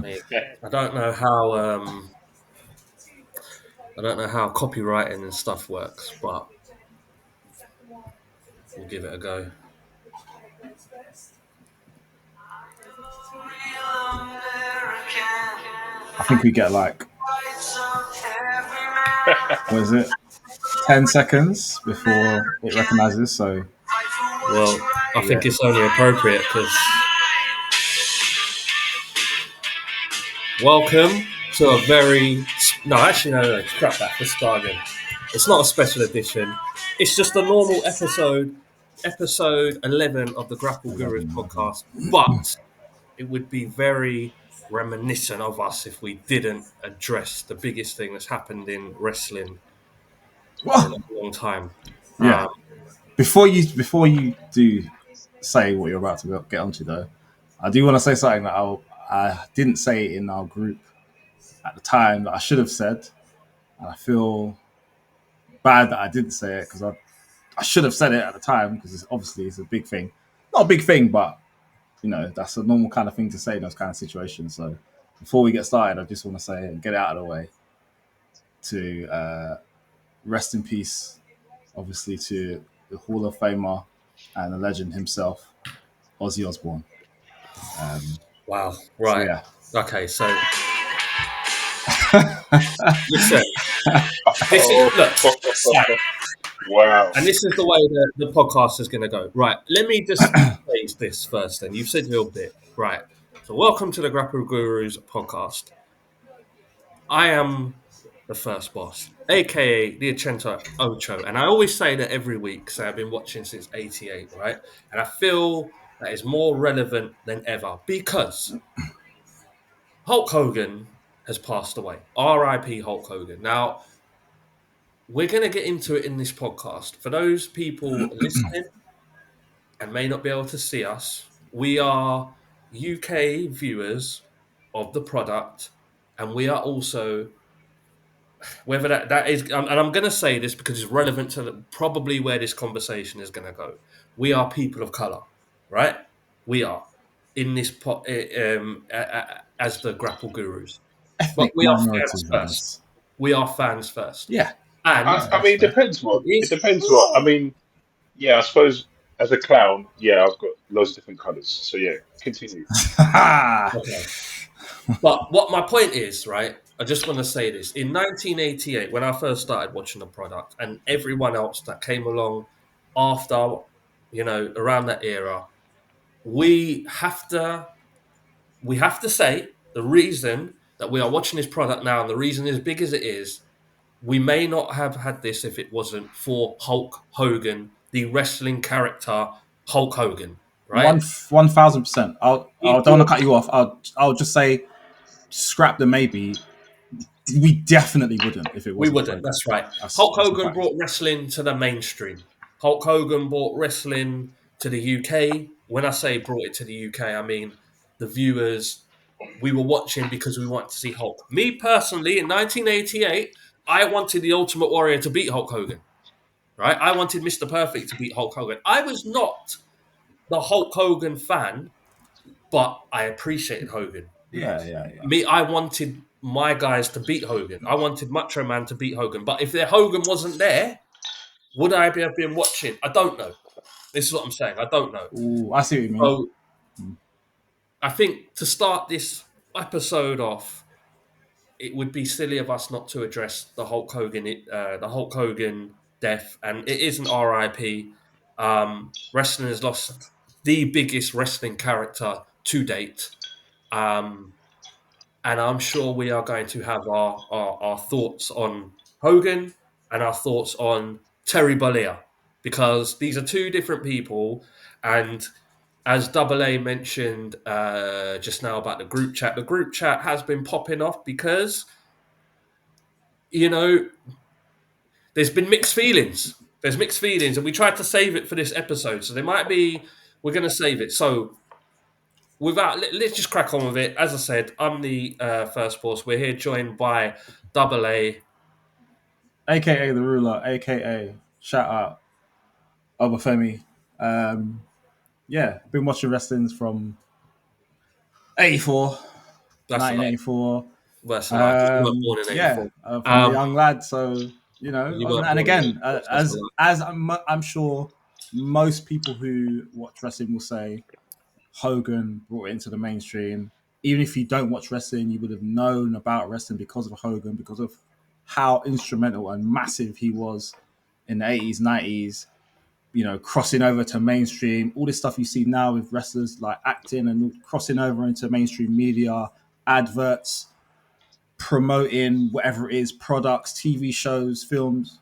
mean, I don't know how copywriting and stuff works, but we'll give it a go. I think we get like, what is it, 10 seconds before it recognizes. So, Well, I think it's only appropriate because welcome to a very no, scrap that. Let's start again. It's not a special edition. It's just a normal episode 11 of the Grapple Gurus 11. podcast. But it would be very reminiscent of us if we didn't address the biggest thing that's happened in wrestling in a long time. Yeah. Before you do say what you're about to get onto, though, I do want to say something that I didn't say in our group at the time that I should have said, and I feel bad that I didn't say it because I should have said it at the time because it's a big thing, not a big thing, but that's a normal kind of thing to say in those kind of situations. So before we get started, I just want to say and get it out of the way to rest in peace, obviously, to the Hall of Famer and the legend himself, Ozzy Osbourne. Wow. So Right. yeah, Okay. So listen. This is Wow. and this is the way the podcast is going to go. Right. Let me just phrase this first. Then you've said your bit. Right. So welcome to the Grapple Gurus podcast. I am the first boss, aka the Achento Ocho, and I always say that every week. So I've been watching since '88, right? And I feel that is more relevant than ever because Hulk Hogan has passed away. R.I.P. Hulk Hogan. Now we're going to get into it in this podcast. For those people listening and may not be able to see us, we are UK viewers of the product, and we are also whether that is, and I'm going to say this because it's relevant to probably where this conversation is going to go. We are people of color, right? We are in this as the grapple gurus, but ethnic we are minority fans first. fans. We are fans first, Yeah, and I mean, it depends what. It depends what. I mean, yeah, I suppose as a clown, yeah, I've got loads of different colours. So yeah, continue. okay. But what my point is, right? I just want to say this. In 1988, when I first started watching the product, and everyone else that came along after, around that era, we have to say the reason that we are watching this product now, and the reason is big as it is, we may not have had this if it wasn't for Hulk Hogan, the wrestling character Hulk Hogan, right? 1,000%. I don't want to People, cut you off. I'll just say scrap the maybe. We definitely wouldn't if it we wasn't for wouldn't. Hogan. That's right. That's Hulk a Hogan fact. brought wrestling to the mainstream. Hulk Hogan brought wrestling to the UK. When I say brought it to the UK, I mean the viewers. We were watching because we wanted to see Hulk. Me personally, in 1988, I wanted the Ultimate Warrior to beat Hulk Hogan. Right? I wanted Mr. Perfect to beat Hulk Hogan. I was not the Hulk Hogan fan, but I appreciated Hogan. Yeah. I wanted my guys to beat Hogan. I wanted Macho Man to beat Hogan. But if their Hogan wasn't there, would I have been watching? I don't know. This is what I'm saying. I don't know. Ooh, I see what you mean. So I think to start this episode off, it would be silly of us not to address the Hulk Hogan death, and it is an RIP. Wrestling has lost the biggest wrestling character to date. And I'm sure we are going to have our thoughts on Hogan and our thoughts on Terry Bollea, because these are two different people. And as Double A mentioned just now about the group chat has been popping off because, there's been mixed feelings. There's mixed feelings, and we tried to save it for this episode. So we're going to save it. So let's just crack on with it. As I said, I'm the first boss. We're here joined by Double A, AKA the ruler, AKA shout out Obafemi. Yeah, been watching wrestling from '84. That's a lie. 1984. That's a lie. 'Cause you weren't born in Yeah, 84. from a young lad. So You and, weren't and born in again, 84. So that's a lie. as I'm sure most people who watch wrestling will say, Hogan brought it into the mainstream. Even if you don't watch wrestling, you would have known about wrestling because of Hogan, because of how instrumental and massive he was in the 80s, 90s, crossing over to mainstream. All this stuff you see now with wrestlers like acting and crossing over into mainstream media, adverts, promoting whatever it is, products, TV shows, films.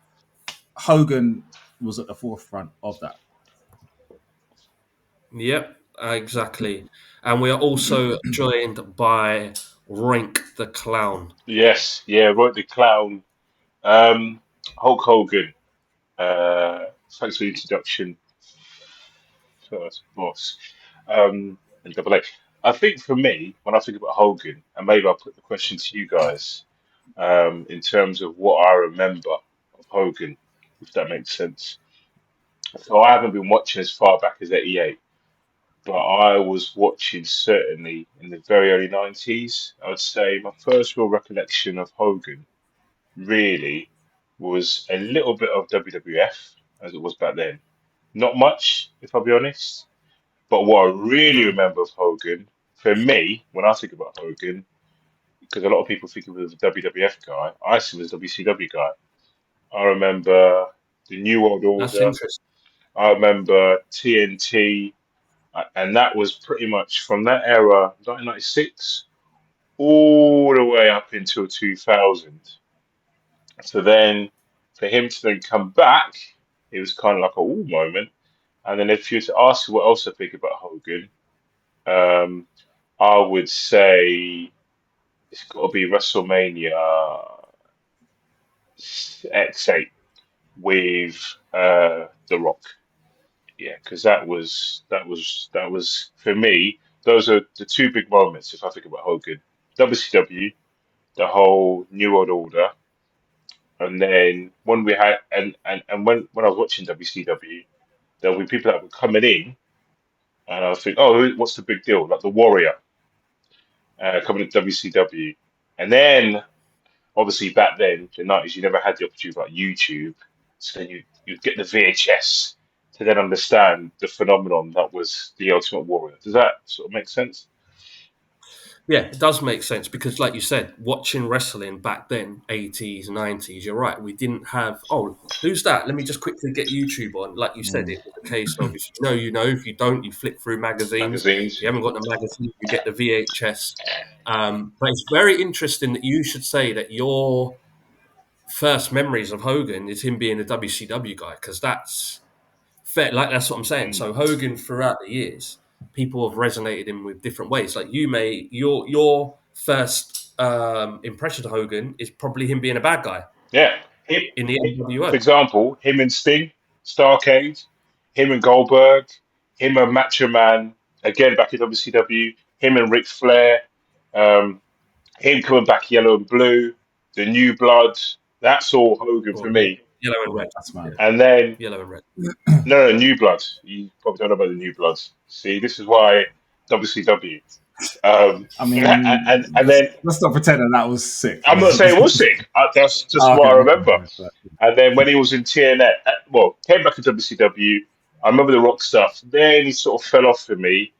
Hogan was at the forefront of that. Yep, exactly. And we are also joined by Rink the Clown. Yes, yeah, right. The clown, um, Hulk Hogan. Thanks for the introduction, first boss. And Double A. I think for me, when I think about Hogan, and maybe I'll put the question to you guys, in terms of what I remember of Hogan, if that makes sense. So I haven't been watching as far back as '88, but I was watching certainly in the very early '90s. I would say my first real recollection of Hogan really was a little bit of WWF as it was back then. Not much, if I'll be honest. But what I really Mm, remember of Hogan, for me, when I think about Hogan, because a lot of people think of him as a WWF guy, I see him as a WCW guy. I remember the New World that's Order. interesting. I remember TNT, and that was pretty much from that era, 1996, all the way up until 2000. So then, for him to then come back, it was kind of like a ooh moment. And then if you were to ask what else I think about Hogan, um, I would say it's got to be WrestleMania X8 with The Rock. Yeah, because that was for me. Those are the two big moments if I think about Hogan. WCW, the whole New World Order, and then when we had and when I was watching WCW, there would be people that were coming in, and I would think, oh, what's the big deal? Like the Warrior coming to WCW, and then obviously back then, the '90s, you never had the opportunity like YouTube, so then you get the VHS to then understand the phenomenon that was the Ultimate Warrior. Does that sort of make sense? Yeah, it does make sense because, like you said, watching wrestling back then, 80s, 90s, you're right. We didn't have, oh, who's that? Let me just quickly get YouTube on. Like you said, Mm. it was a case of if you know, you know. If you don't, you flick through magazines. If Magazines. you haven't got the magazine, you get the VHS. But it's very interesting that you should say that your first memories of Hogan is him being a WCW guy because that's fair. Like that's what I'm saying. Mm. So Hogan throughout the years, people have resonated him with different ways. Like you may your first impression of Hogan is probably him being a bad guy Yeah. Him, in the for NWO. example, him and Sting, Starcade, him and Goldberg, him and Macho Man, again back in WCW, him and Ric Flair, um, him coming back yellow and blue, the new blood. That's all Hogan for Or me. yellow and red. That's Yeah, mad. And then yellow and red. no, New Blood. You probably don't know about the New Blood. See, this is why WCW. I And mean, then let's not pretend that was sick. I'm not saying it was sick. That's just Oh, what okay, I okay, remember. okay. And then when he was in TNA, well, came back to WCW. I remember the Rock stuff. Then he sort of fell off for me.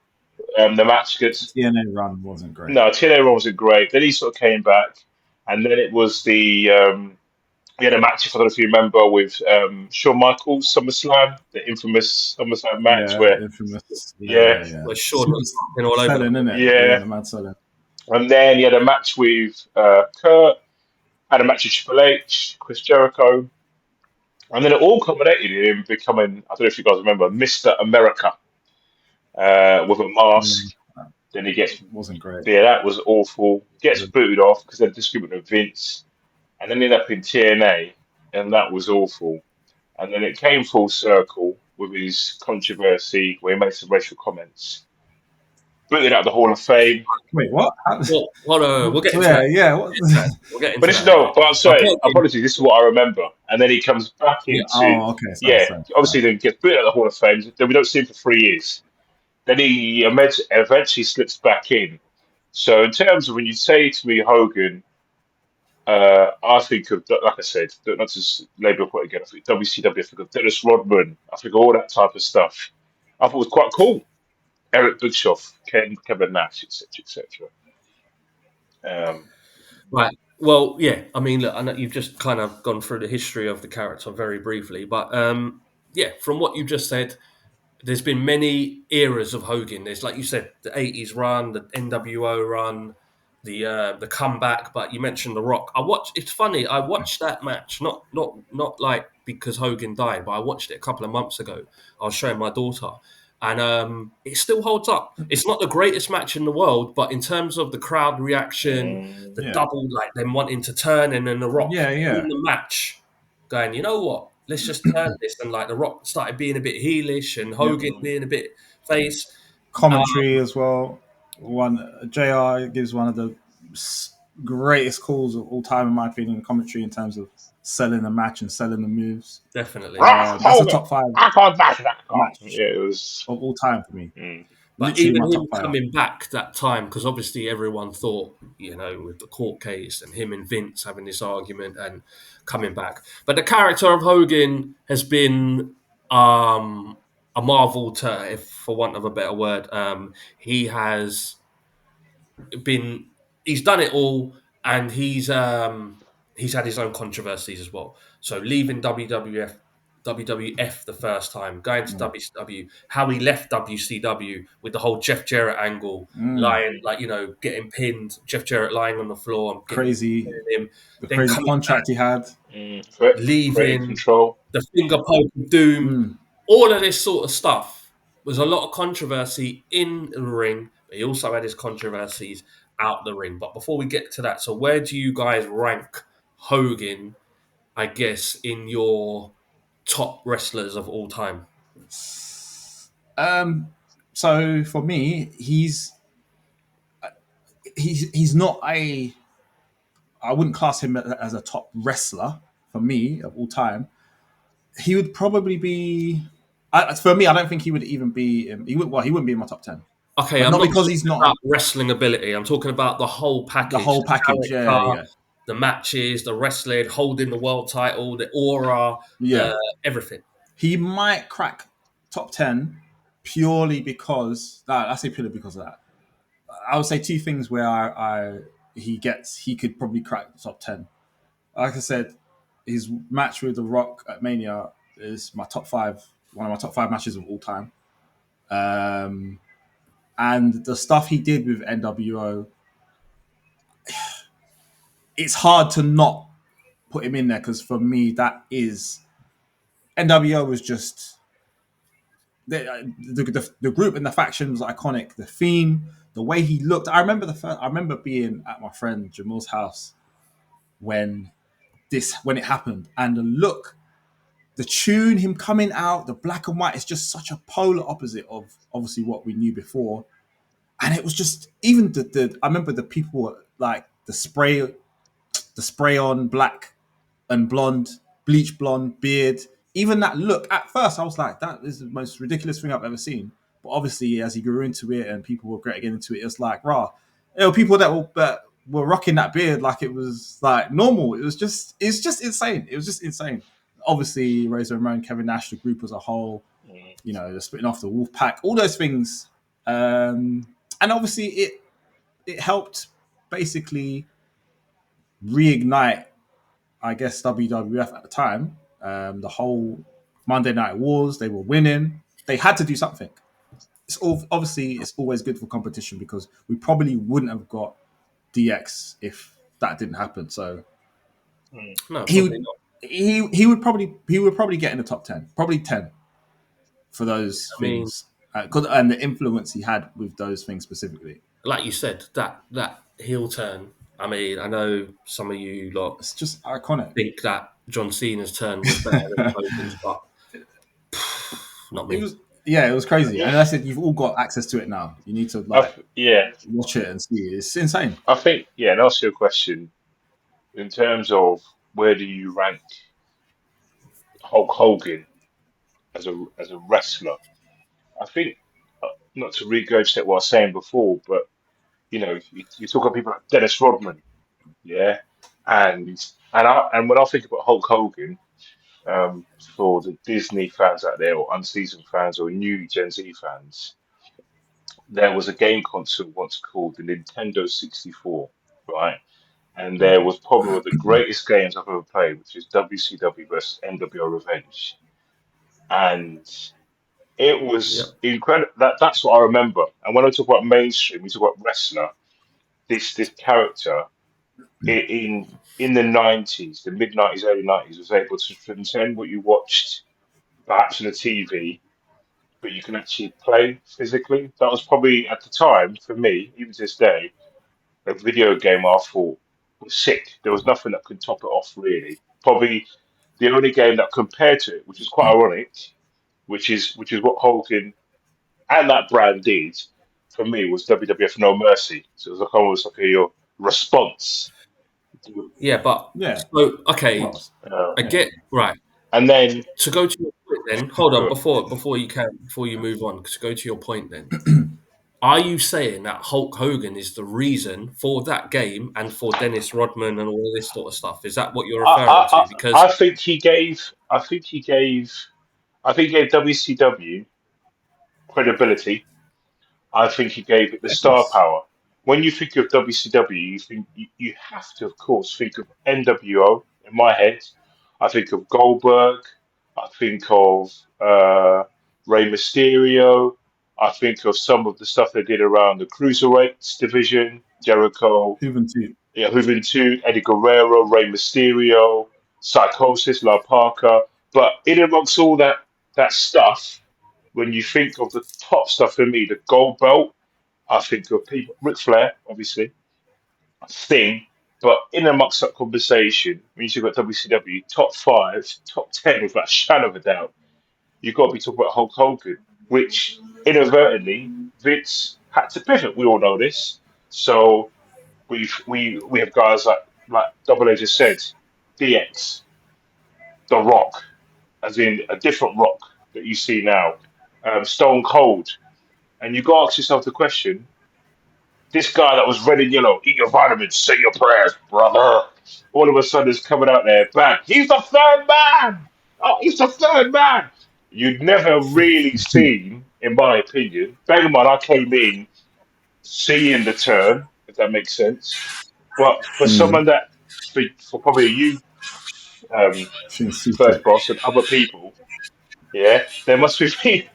The match against TNA run wasn't great. no TNA wasn't great. Then he sort of came back, and then it was the we had a match. If I don't know if you remember with Shawn Michaels SummerSlam, the infamous SummerSlam match Yeah, where the infamous. Yeah, yeah, yeah, yeah. Where Sean Super was fucking all over the selling, place. isn't it? Yeah, yeah. the mad selling. And then he had a match with Kurt, had a match with Triple H, Chris Jericho, and then it all culminated in him becoming, I don't know if you guys remember, Mr. America with a mask. Mm, Then he gets, wasn't great. yeah, that was awful. Gets booted off because they're disputing with Vince, and then ended up in TNA, and that was awful. And then it came full circle with his controversy where he made some racial comments. Booted out of the Hall of Fame. Wait, what? Well, hold on, we'll get into Yeah, that. yeah. What? We'll get But into this is that in a no, bit. but I'm My sorry, point is, apologies, this is what I remember. And then he comes back Yeah. into, Oh, okay. Sorry, yeah, sorry. obviously then gets booted out of the Hall of Fame. Then we don't see him for 3 years. Then he eventually slips back in So in terms of when you say to me Hogan, I think of, like I said, not to labour point again. I think WCW. I think of Dennis Rodman. I think of all that type of stuff. I thought it was quite cool. Eric Bischoff, Kevin Nash, etc., etc. Um, Right. Well, yeah. I mean, look, I know you've just kind of gone through the history of the character very briefly, but yeah, from what you just said, there's been many eras of Hogan. There's, like you said, the '80s run, the NWO run, the comeback. But you mentioned The Rock. I watched. It's funny. I watched that match, not like because Hogan died, but I watched it a couple of months ago. I was showing my daughter, and it still holds up. It's not the greatest match in the world, but in terms of the crowd reaction, the Yeah, double, like them wanting to turn, and then The Rock yeah, in yeah, the match going, you know what? Let's just turn this. And like The Rock started being a bit heelish and yep. Hogan being a bit face. Uh, Commentary as well. One JR gives one of the greatest calls of all time, in my opinion. Commentary in terms of selling the match and selling the moves. definitely. That's a top five I can't bash that. match Yeah, it was. of all time for me. Mm. But Literally even my him top five. coming back that time, because obviously everyone thought, with the court case and him and Vince having this argument and coming back. But the character of Hogan has been a marvel to, if for want of a better word. He has been he's done it all, and he's had his own controversies as well. So leaving WWF the first time, going to WCW, how he left WCW with the whole Jeff Jarrett angle, lying like getting pinned, Jeff Jarrett lying on the floor and getting Crazy, pinning him, the then crazy coming back, contract he had. Creative leaving, control. the finger poke of doom, all of this sort of stuff was a lot of controversy in the ring, but he also had his controversies out the ring. But before we get to that, so where do you guys rank Hogan, I guess, in your top wrestlers of all time? So for me, he's not a. I wouldn't class him as a top wrestler for me of all time. He would probably be. For me, I don't think he would even be. He would. Well, he wouldn't be in my top 10, Okay, but I'm not not because talking he's not about wrestling ability. I'm talking about the whole the package, whole package. the Yeah, character, yeah, the matches, the wrestling, holding the world title, the aura, yeah. the everything. He might crack top 10 purely because. I say purely because of that. I would say two things where he could probably crack the top 10. Like I said, his match with The Rock at Mania is my top five, one of my top five matches of all time. And the stuff he did with NWO, it's hard to not put him in there because for me, that is NWO was just the group and the faction was iconic. The theme, the way he looked. I remember being at my friend Jamal's house when it happened, and the look, the tune, him coming out, the black and white is just such a polar opposite of obviously what we knew before. And it was just even the I remember the people were like the spray on black and blonde, bleach blonde, beard. Even that look, at first I was like, that is the most ridiculous thing I've ever seen. But obviously, as he grew into it and people were getting into it, it's like, rah. There were people that were rocking that beard like it was like normal. It's just insane. It was just insane. Obviously, Razor Ramon, Kevin Nash, the group as a whole, the splitting off the Wolf Pack, all those things. And obviously, it helped basically reignite, I guess, WWF at the time. The whole Monday Night Wars, they were winning. They had to do something. It's always good for competition because we probably wouldn't have got DX if that didn't happen. So No, he probably would not. he would probably get in the top 10, probably 10 for those I mean, things, and the influence he had with those things specifically. like you said, that heel turn. I mean, I know some of you lot It's just iconic. think that John Cena's turn was better than Hogan's, but not It me. was it was crazy. Yeah, And I said you've all got access to it now. You need to yeah. watch it and see it. It's insane. I think and ask you a question in terms of where do you rank Hulk Hogan as a wrestler? I think not to regurgitate what I was saying before, but you talk about people like Dennis Rodman, yeah, and when I think about Hulk Hogan, for the Disney fans out there, or unseasoned fans, or new Gen Z fans, there was a game console once called the Nintendo 64, right? And there was probably one of the greatest games I've ever played, which is WCW versus NWO Revenge, and it Yeah. was incredible. That's what I remember. And when I talk about mainstream, we talk about wrestler. This character in the 90s, the mid 90s, early 90s, was able to transcend what you watched perhaps on the TV, but you can actually play physically. That was probably at the time for me, even to this day, a video game I thought was sick. There was nothing that could top it off really. Probably the only game that compared to it, which is quite ironic, which is what Hogan and that brand did for me, was WWF No Mercy. So it was like almost like your response. Yeah, but Yeah. so okay, Well, Uh, I yeah. get right. and then To go to your point, then hold on good. before you move on. To go to your point, then are you saying that Hulk Hogan is the reason for that game and for Dennis Rodman and all this sort of stuff? Is that what you're referring I, to? Because I think he gave. I think he gave WCW credibility. I think he gave it the Of star course. power. When you think of WCW, you have to, of course, think of NWO. In my head, I think of Goldberg. I think of Rey Mysterio. I think of some of the stuff they did around the cruiserweights division, Jericho, Juventud. yeah, Juventud, Eddie Guerrero, Rey Mysterio, Psychosis, La Parka. But in amongst all that stuff, when you think of the top stuff for me, the gold belt, I think of people, Ric Flair, obviously, Sting. But in amongst that conversation, when you talk about WCW, top five, top 10, without a shadow of a doubt, you've got to be talking about Hulk Hogan, which inadvertently Vince had to pivot. We all know this. So we have guys like Double A just said, DX, The Rock, as in a different Rock that you see now, Stone Cold, and you got to ask yourself the question: this guy that was red and yellow, eat your vitamins, say your prayers, brother. All of a sudden, is coming out there, bang! He's the third man. Oh, he's the third man. You'd never really seen, in my opinion. Bear in mind, I came in seeing the turn, if that makes sense. But for someone that, for probably you, um, Since Super. first boss, and other people, yeah, there must be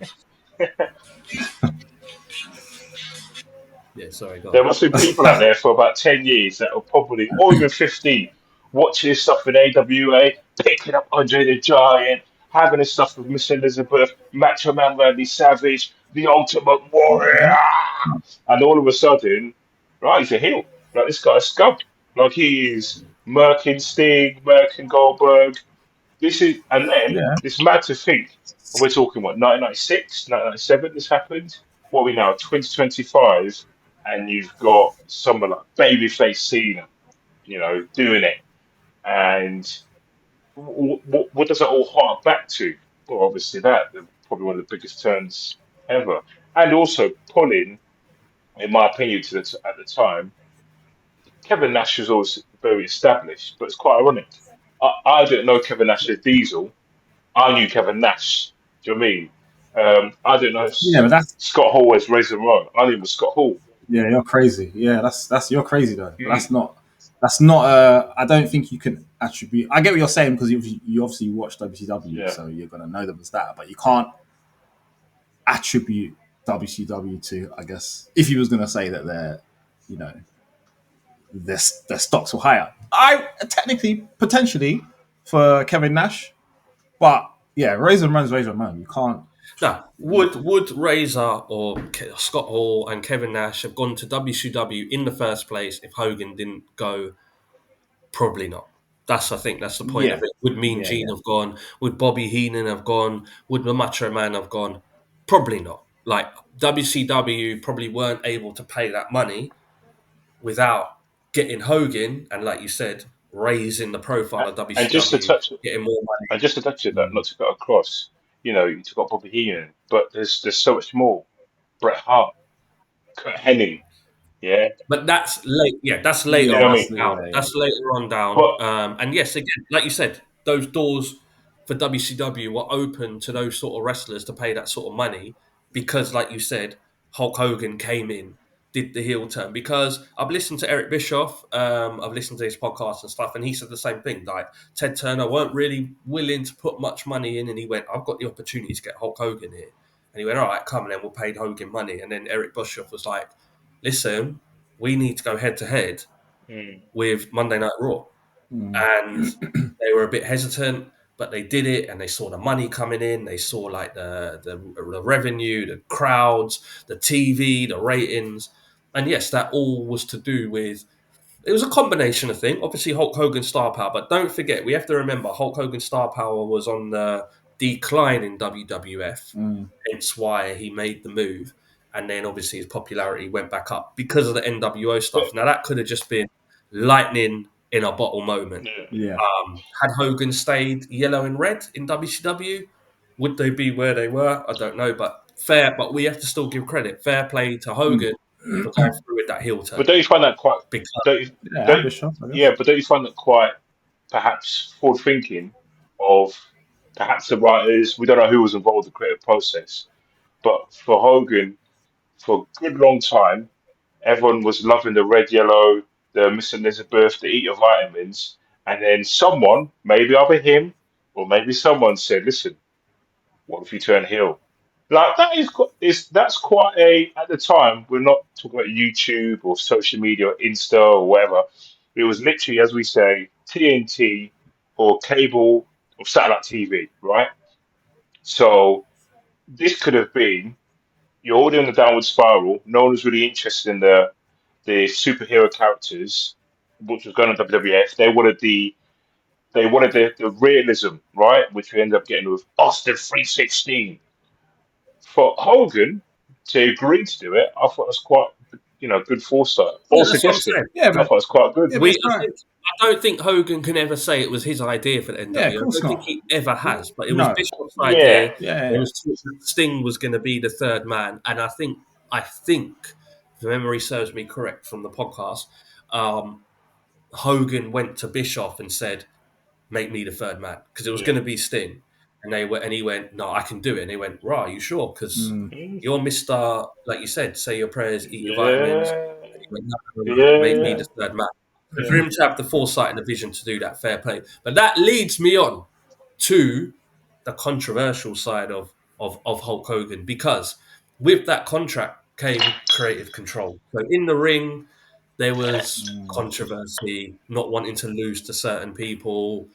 yeah, sorry, go there on. must be people out there for about 10 years that are probably, or even 15, watching this stuff in AWA, picking up Andre the Giant, having this stuff with Miss Elizabeth, Macho Man Randy Savage, the Ultimate Warrior, and all of a sudden, right, he's a heel. Like this guy's scum. Like he is Merkin Sting, Merkin Goldberg. This is, and then Yeah. it's mad to think. We're talking what 1996, 1997. This happened. What are we now? 2025, and you've got someone like Babyface Cena, doing it. And what does it all hark back to? Well, obviously probably one of the biggest turns ever, and also pulling, in my opinion, at the time, Kevin Nash was always very established, but it's quite ironic. I didn't know Kevin Nash as Diesel. I knew Kevin Nash. Do you know what I mean? I didn't know Yeah, but that's Scott Hall as Razor Ramon. I knew him as Scott Hall. yeah, you're crazy. Yeah, that's you're crazy though. But Mm, that's not I don't think you can attribute. I get what you're saying because you obviously watch WCW, yeah. so you're gonna know them as that. But you can't attribute WCW to. I guess if you was gonna say that you know, their stocks were higher, I technically potentially for Kevin Nash, but yeah, Razor Ramon's Razor Ramon. You can't. Now, would Razor or Scott Hall and Kevin Nash have gone to WCW in the first place if Hogan didn't go? Probably not. I think that's the point of Yeah, it. Would Mean yeah, Gene yeah. have gone? Would Bobby Heenan have gone? Would the Macho Man have gone? Probably not. Like WCW probably weren't able to pay that money without getting Hogan and, like you said, raising the profile of And just to WCW, touch getting more money. and just to touch it, that not to go across, you talk about Bobby Heenan, but there's so much more. Bret Hart, Kurt Hennig, Yeah, But that's late. Yeah, that's later Yeah, you know what I on mean. that's down. yeah. That's later on down. But And yes, again, like you said, those doors for WCW were open to those sort of wrestlers to pay that sort of money because, like you said, Hulk Hogan came in, did the heel turn. Because I've listened to Eric Bischoff, I've listened to his podcast and stuff, and he said the same thing. Like Ted Turner weren't really willing to put much money in, and he went, "I've got the opportunity to get Hulk Hogan here," and he went, "All right, come and then we'll pay Hogan money." And then Eric Bischoff was like, "Listen, we need to go head to head mm, with Monday Night Raw." Mm. And they were a bit hesitant, but they did it and they saw the money coming in. They saw like the revenue, the crowds, the TV, the ratings. And yes, that all was to do with it was a combination of things. Obviously, Hulk Hogan's star power, but don't forget, we have to remember Hulk Hogan's star power was on the decline in WWF, Mm. hence why he made the move. And then obviously his popularity went back up because of the NWO stuff. Now, that could have just been lightning in a bottle moment. yeah. Yeah. Had Hogan stayed yellow and red in WCW, would they be where they were? I don't know, but fair. But we have to still give credit. Fair play to Mm. Hogan for going through with that heel But turn. don't you find that quite? Because Don't you, Yeah, don't ambitious, I yeah? guess. But don't you find that quite perhaps forward thinking of perhaps the writers? We don't know who was involved in the creative process, but for Hogan, for a good long time, everyone was loving the red, yellow, the Miss Elizabeth, the eat your vitamins, and then someone, maybe either him or maybe someone said, "Listen, what if you turn heel?" Like that is that's quite a at the time. We're not talking about YouTube or social media or Insta or whatever. It was literally, as we say, TNT or cable or satellite TV, right? So this could have been you're already on the downward spiral. No one was really interested in the superhero characters, which was going on WWF. They wanted the realism, right? Which we ended up getting with Austin 316. For Hogan to agree to do it, I thought it was quite, good foresight or yeah, that's what I'm suggestion. saying. Yeah, I thought but it was quite good. yeah, but it's right. I don't think Hogan can ever say it was his idea for the Yeah, of NWO. I course don't think not. he ever has, but it was No. Bishop's Yeah, idea. Yeah, There yeah. was talk that Sting was going to be the third man, and I think, if memory serves me correct from the podcast, um, Hogan went to Bischoff and said, "Make me the third man," because it was yeah, going to be Sting, and he went, "No, I can do it." And they went, "Right, are you sure? Because Mm. mm, you're Mister, like you said, say your prayers, eat your vitamins." yeah, And he went, "No, make me yeah, the third man." So for yeah. him to have the foresight and the vision to do that, fair play. But that leads me on to the controversial side of Hulk Hogan because with that contract came creative control. So in the ring, there was Mm. controversy, not wanting to lose to certain people,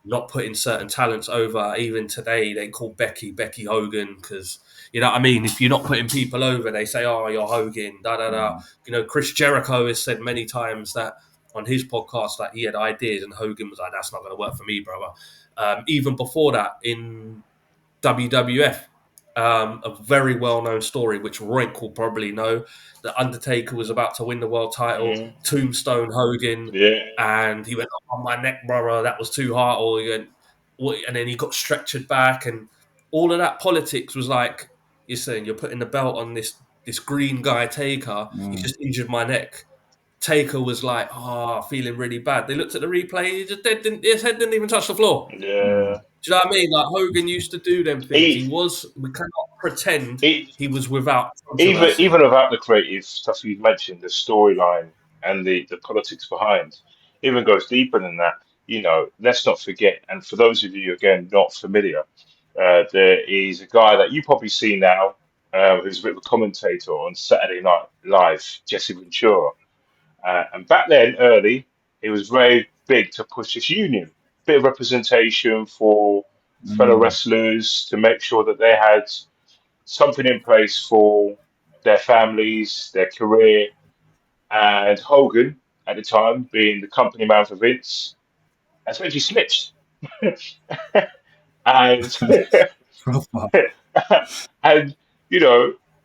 not putting certain talents over. Even today, they call Becky Hogan because you know what I mean. If you're not putting people over, they say, "Oh, you're Hogan." Da da da. Mm. You know, Chris Jericho has said many times that on his podcast that he had ideas, and Hogan was like, "That's not going to work for me, brother." Even before that, in WWF. A very well known story, which Roink will probably know. The Undertaker was about to win the world title, Mm, Tombstone Hogan, yeah, and he went, "On my neck, brother, that was too hard." Or he went, "What?" And then he got stretchered back, and all of that politics was like, "You're saying you're putting the belt on this green guy Taker. He Mm. just injured my neck." Taker was like, "Oh, feeling really bad." They looked at the replay. He just his head didn't even touch the floor. yeah. Mm. Do you know what I mean? Like Hogan used to do them things. E- We cannot pretend e- he was without even controversy. even without the creative stuff you mentioned, the storyline and the politics behind, even goes deeper than that. Let's not forget. And for those of you again not familiar, there is a guy that you probably see now, who's a bit of a commentator on Saturday Night Live, Jesse Ventura. And back then, early, it was very big to push this union, bit of representation for fellow Mm. wrestlers to make sure that they had something in place for their families, their career. And Hogan, at the time, being the company man for Vince, essentially snitched. And Proper. and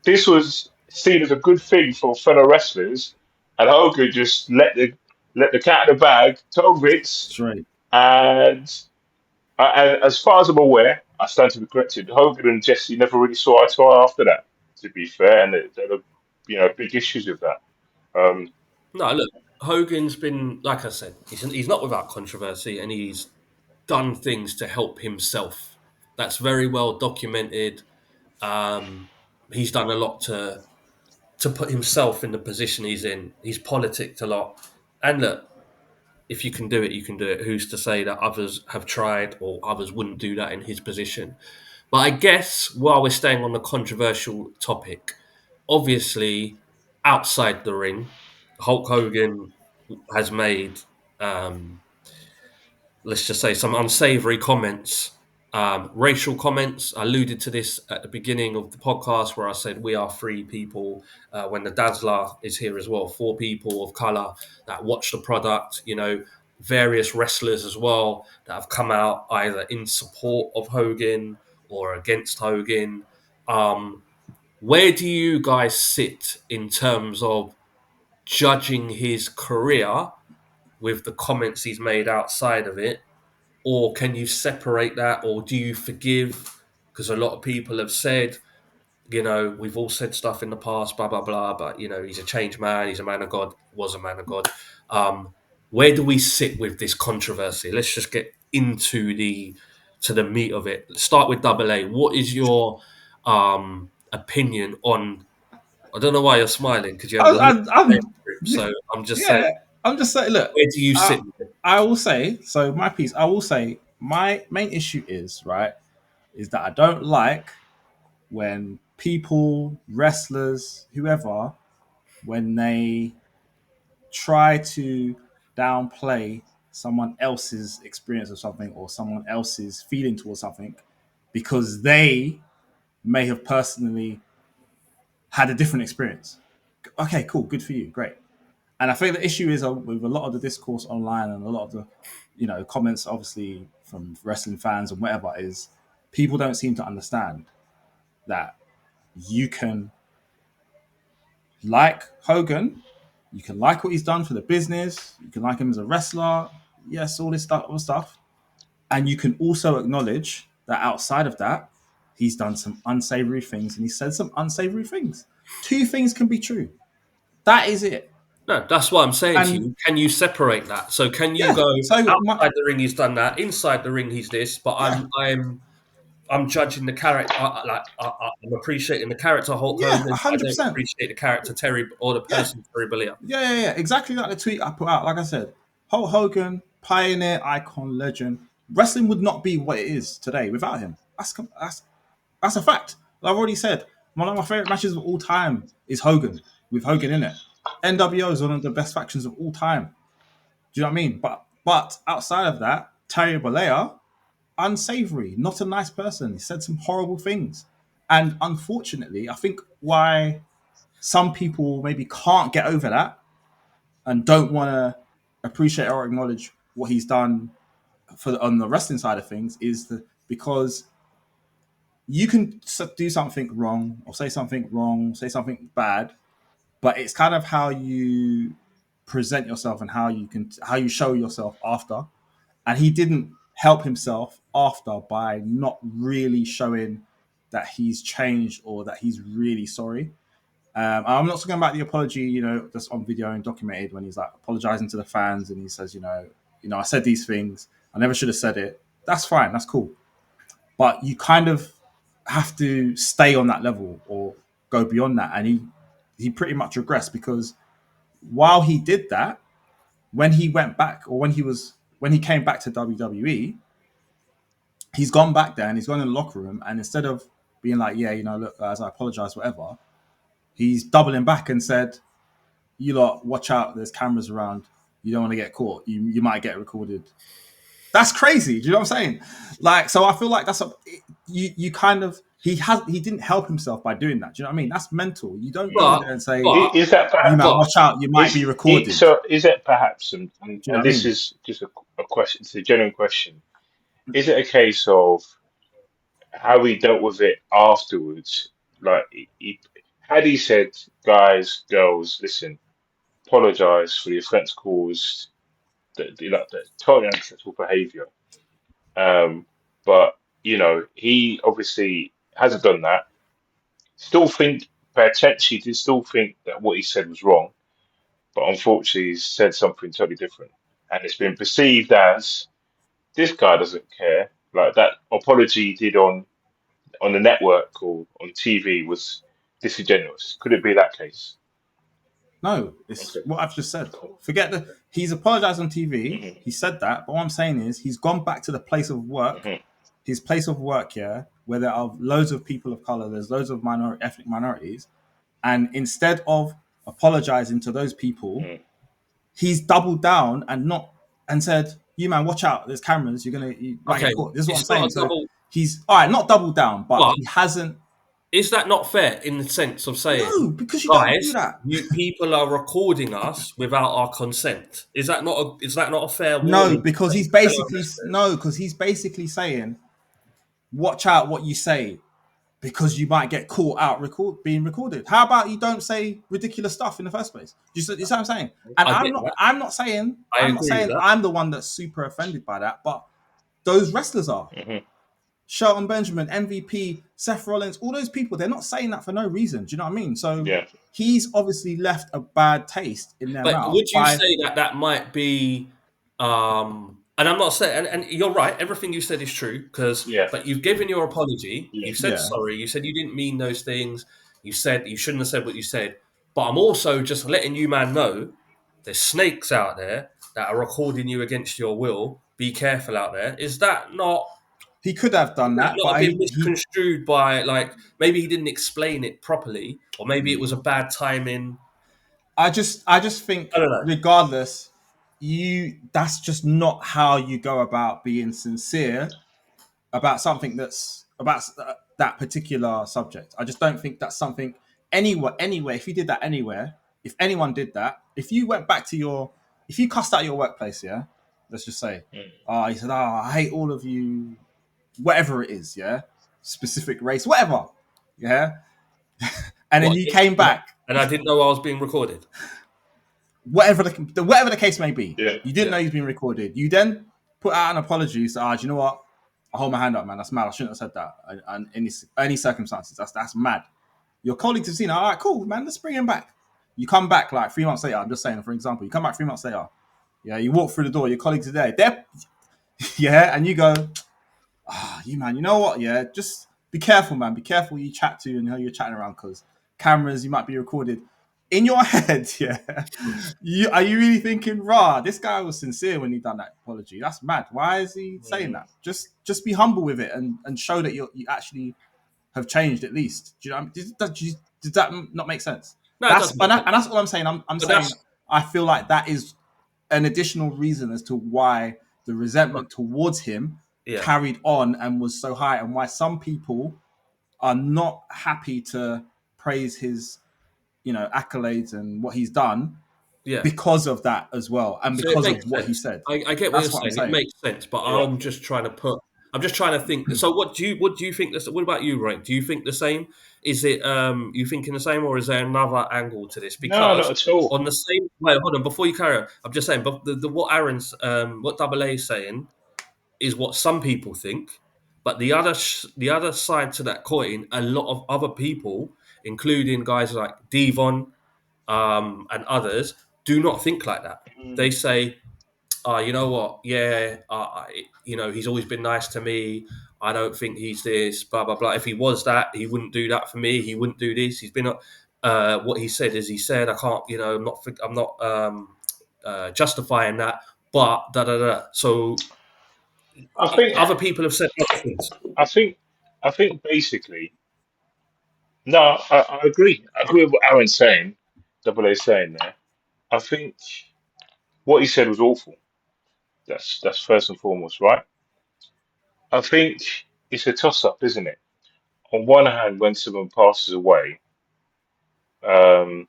this was seen as a good thing for fellow wrestlers, and Hogan just let the cat in the bag, told Vince, Straight. and, and as far as I'm aware, I stand to be corrected. Hogan and Jesse never really saw eye to eye after that. To be fair, and there were big issues with that. No, look, Hogan's been, like I said, he's not without controversy, and he's done things to help himself. That's very well documented. Um, he's done a lot to put himself in the position he's in. He's politicked a lot, and look, if you can do it, you can do it. Who's to say that others have tried or others wouldn't do that in his position? But I guess while we're staying on the controversial topic, obviously outside the ring, Hulk Hogan has made, um, let's just say, some unsavory comments, racial comments. I alluded to this at the beginning of the podcast where I said we are three people. When the Dazzler is here as well, four people of color that watch the product. Various wrestlers as well that have come out either in support of Hogan or against Hogan. Where do you guys sit in terms of judging his career with the comments he's made outside of it? Or can you separate that? Or do you forgive? Because a lot of people have said, we've all said stuff in the past, blah, blah, blah, but, he's a changed man, he's a man of God, was a man of God. Where do we sit with this controversy? Let's just get into the meat of it. Let's start with Double A. What is your opinion on? I don't know why you're smiling because you have the look I'm, group. So I'm just saying, yeah, I'm just saying. Look, where do you sit with it? I will say so. My piece. I will say my main issue is right is that I don't like when people, wrestlers, whoever, when they try to downplay someone else's experience of something or someone else's feeling towards something because they may have personally had a different experience. Okay, cool, good for you, great. And I think the issue is with a lot of the discourse online and a lot of the, comments, obviously from wrestling fans and whatever, is people don't seem to understand that you can like Hogan, you can like what he's done for the business, you can like him as a wrestler, yes, all this stuff, and you can also acknowledge that outside of that, he's done some unsavory things and he said some unsavory things. Two things can be true. That is it. No, that's what I'm saying to And you. Can you separate that? So can you yeah, go so outside the ring? He's done that. Inside the ring, he's this. But yeah, I'm judging the character. I'm appreciating the character Hulk yeah, Hogan. I don't 100%. appreciate the character Terry or the Yeah, person Terry Bollea. yeah. Exactly like the tweet I put out. Like I said, Hulk Hogan, pioneer, icon, legend. Wrestling would not be what it is today without him. That's a fact. Like I've already said, one of my favorite matches of all time is Hogan with Hogan in it. NWO is one of the best factions of all time. Do you know what I mean? But outside of that, Terry Bollea, unsavory, not a nice person. He said some horrible things. And unfortunately, I think why some people maybe can't get over that and don't want to appreciate or acknowledge what he's done on the wrestling side of things is because you can do something wrong or say something wrong, say something bad, but it's kind of how you present yourself and how you show yourself after. And he didn't help himself after by not really showing that he's changed or that he's really sorry. I'm not talking about the apology, that's on video and documented when he's like apologizing to the fans and he says, I said these things. I never should have said it. That's fine. That's cool. But you kind of have to stay on that level or go beyond that. And he pretty much regressed because while he did that, when he went back or when he came back to WWE, he's gone back there and he's gone in the locker room and instead of being like, yeah, look, guys, I apologize, whatever, he's doubling back and said, you lot, watch out, there's cameras around. You don't want to get caught. You might get recorded. That's crazy. Do you know what I'm saying? Like, so I feel like you kind of he didn't help himself by doing that. Do you know what I mean? That's mental. You don't go But there and say but Is that you perhaps, might but watch out. You might be recorded. so? Is it perhaps, Do you know and what I this mean? is just a question, it's a genuine question. Is it a case of how he dealt with it afterwards? Like, had he said, guys, girls, listen, apologize for the offense caused, the totally unacceptable behavior. Um, but he obviously hasn't done that. Still think, potentially, did still think that what he said was wrong. but unfortunately, he's said something totally different, and it's been perceived as this guy doesn't care. Like that apology he did on the network or on TV was disingenuous. Could it be that case? No, it's Okay, what I've just said. cool. Forget that he's apologized on TV. Hmm. He said that, but what I'm saying is he's gone back to the place of work, Hmm. his place of work, yeah, where there are loads of people of color, there's loads of ethnic minorities, and instead of apologizing to those people, Hmm. he's doubled down and said, "You man, watch out! There's cameras. You might Okay, get caught." This is what I'm it's not saying. a So double. he's all right, not doubled down, but But he hasn't. is that not fair in the sense of saying, No, because you don't do guys, that. you people are recording us without our consent? Is that not a fair No, warning? because To he's fellow basically wrestlers? no, because he's basically saying, "Watch out what you say." Because you might get caught out being recorded. How about you don't say ridiculous stuff in the first place? You see what I'm saying? And I get that. I'm not saying I agree with that. I'm the one that's super offended by that, but those wrestlers are. Hmm. Shelton Benjamin, MVP, Seth Rollins, all those people, they're not saying that for no reason. Do you know what I mean? So Yeah. he's obviously left a bad taste in their But mouth would you by say that that might be? And I'm not saying, and you're right. Everything you said is true because, Yeah. but you've given your apology. Yeah. You've said yeah. sorry. You said you didn't mean those things. You said you shouldn't have said what you said. But I'm also just letting you, man, know there's snakes out there that are recording you against your will. Be careful out there. Is that not? He could have Would done that that, not have but been he misconstrued by like maybe he didn't explain it properly, or maybe it was a bad timing? I just think I don't know. regardless, that's just not how you go about being sincere about something that's about that particular subject. I just don't think that's something anywhere. If you did that anywhere, if anyone did that, if you went back to if you cussed out your workplace, yeah, let's just say, Mm. he said, I hate all of you, whatever it is, yeah, specific race, whatever, yeah, and then What? you came back, And I didn't know I was being recorded. whatever the case may be, Yeah. you didn't Yeah. know he's been recorded. You then put out an apology. So, do you know what? I hold my hand up, man. That's mad. I shouldn't have said that. And any circumstances, that's mad. Your colleagues have seen it. All right, cool, man. Let's bring him back. You come back like 3 months later. I'm just saying, for example, you come back 3 months later. Yeah, you walk through the door. Your colleagues are there. Yeah, and you go, you man. You know what? Yeah, just be careful, man. Be careful who you chat to and how you're chatting around because cameras, you might be recorded. In your head, yeah. Are you really thinking, rah, this guy was sincere when he done that apology? That's mad. Why is he saying Mm. that? Just be humble with it and show that you actually have changed at least. Do you know what I mean? Does that not make sense? No, it doesn't make sense. And that's all I'm saying. I'm But saying that's I feel like that is an additional reason as to why the resentment towards him yeah, carried on and was so high, and why some people are not happy to praise his accolades and what he's done yeah. because of that as well, and So it because of makes what he sense. said. I get what you're That's what I'm saying. It saying. makes sense, but Yeah. I'm just trying to put. I'm just trying to think. So what do you think? What about you, Ray? Do you think the same? Is it you thinking the same, or is there another angle to this? No, not Because at all. on the same. Wait, hold on. Before you carry on, I'm just saying. But what Aaron's, what Double A is saying is what some people think, but the other side to that coin, a lot of other people, including guys like Devon and others, do not think like that. Mm. They say, you know what? Yeah, he's always been nice to me. I don't think he's this, blah blah blah. If he was that, he wouldn't do that for me. He wouldn't do this. He's been what he said is he said. I can't, I'm not justifying that, but da da da. So I think, other people have said other things. I think, I think basically, no, I agree. I agree with what Aaron's saying, Double A saying there. I think what he said was awful. That's first and foremost, right? I think it's a toss up, isn't it? On one hand, when someone passes away, um,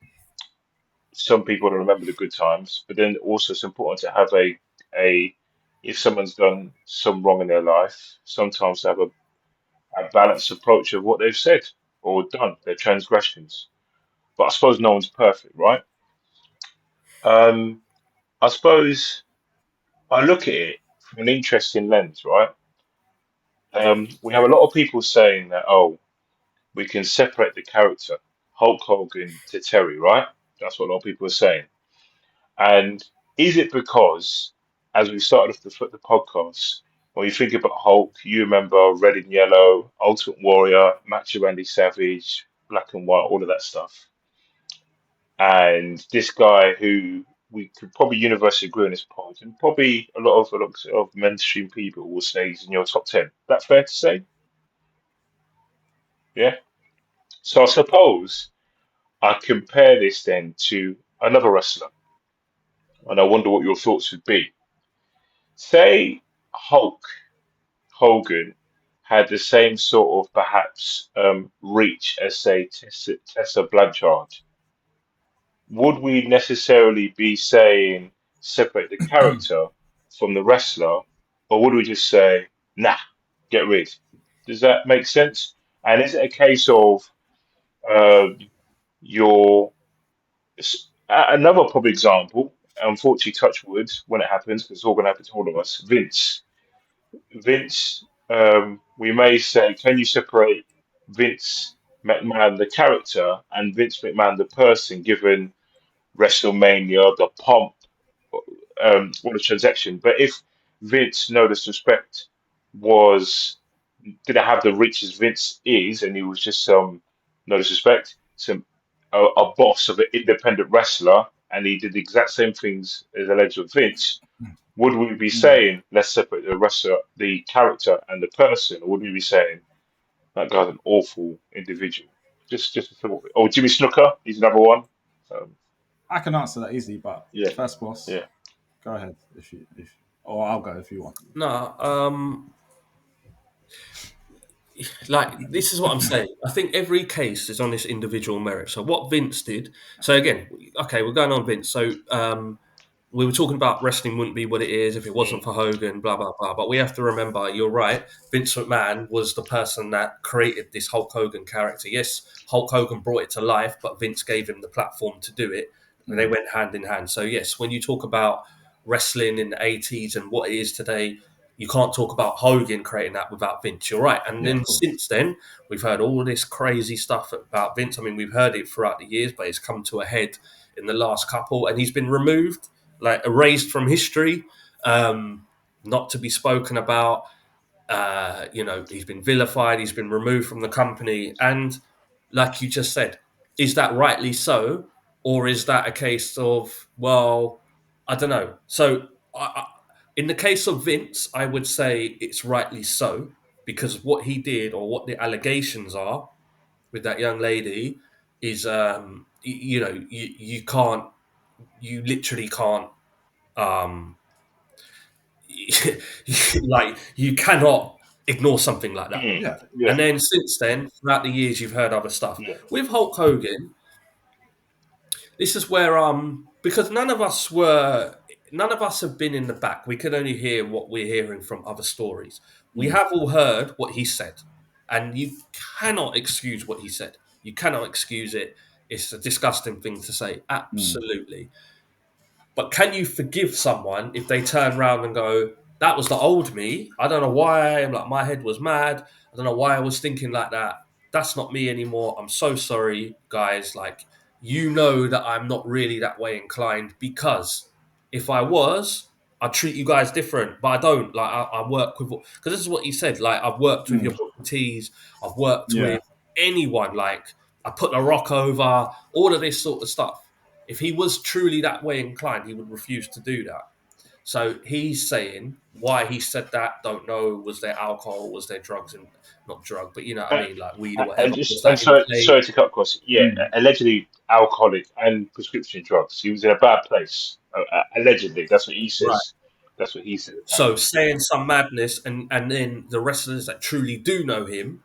some people remember the good times, but then also it's important to have a if someone's done some wrong in their life, sometimes to have a balanced approach of what they've said or done, their transgressions. But I suppose no one's perfect, right? Um, I suppose I look at it from an interesting lens, right? We have a lot of people saying that, oh, we can separate the character, Hulk Hogan to Terry, right? That's what a lot of people are saying. And is it because, as we started off the podcast, when you think about Hulk, you remember Red and Yellow, Ultimate Warrior, Macho Randy Savage, Black and White, all of that stuff. And this guy who we could probably universally agree on this point, and probably a lot of mainstream people will say he's in your top 10. That fair to say? Yeah. So I suppose I compare this then to another wrestler, and I wonder what your thoughts would be. Say Hulk Hogan had the same sort of perhaps reach as say Tessa Blanchard. Would we necessarily be saying separate the character from the wrestler, or would we just say, nah, get rid? Does that make sense? And is it a case of uh, your another probably example? Unfortunately, touch wood when it happens, because it's all going to happen to all of us. Vince, we may say, can you separate Vince McMahon, the character, and Vince McMahon, the person, given WrestleMania, the pomp, what a transaction. But if Vince, no disrespect, was didn't have the reach as Vince is, and he was just some, no disrespect, a boss of an independent wrestler, and he did the exact same things as alleged with Vince, would we be saying let's separate the wrestler, the character, and the person, or would we be saying that guy's an awful individual? Just a thought. Oh, Jimmy Snooker, he's another one. Um, I can answer that easily, but yeah, first, boss, yeah. go ahead or I'll go if you want. No, like this is what I'm saying. I think every case is on its individual merit. So what Vince did. So again, okay, we're going on Vince. So we were talking about wrestling wouldn't be what it is if it wasn't Mm, for Hogan, blah blah blah. But we have to remember, you're right. Vince McMahon was the person that created this Hulk Hogan character. Yes, Hulk Hogan brought it to life, but Vince gave him the platform to do it, and they went hand in hand. So yes, when you talk about wrestling in the '80s and what it is today, you can't talk about Hogan creating that without Vince. You're right. And Yeah, then of course. since then, we've heard all this crazy stuff about Vince. I mean, we've heard it throughout the years, but it's come to a head in the last couple, and he's been removed, like erased from history, not to be spoken about. He's been vilified, he's been removed from the company. And like you just said, is that rightly so? Or is that a case of, well, I don't know. So in the case of Vince, I would say it's rightly so because what he did or what the allegations are with that young lady is, you can't, you literally can't, um, like you cannot ignore something like that. mm, Yeah, yeah, And then since then, throughout the years, you've heard other stuff yeah. with Hulk Hogan. This is where because none of us have been in the back. We can only hear what we're hearing from other stories. We Mm. have all heard what he said, and you cannot excuse what he said. You cannot excuse it. It's a disgusting thing to say. Absolutely. But can you forgive someone if they turn around and go, "That was the old me. I don't know why. Like my head was mad. I don't know why I was thinking like that. That's not me anymore. I'm so sorry, guys. Like you know that I'm not really that way inclined because if I was, I'd treat you guys different. But I don't. Like I work with because this is what he said. Like I've worked with your Booker T's. I've worked Yeah, with anyone. Like I put a rock over all of this sort of stuff. If he was truly that way inclined, he would refuse to do that. So he's saying why he said that, don't know. Was there alcohol? Was there drugs? And not drug, but you know what I And, mean, like weed or and whatever. Was just and that in play? sorry to cut across. Yeah, allegedly alcoholic and prescription drugs. He was in a bad place. Allegedly, that's what he Right. says. That's what he said. So saying some madness, and then the wrestlers that truly do know him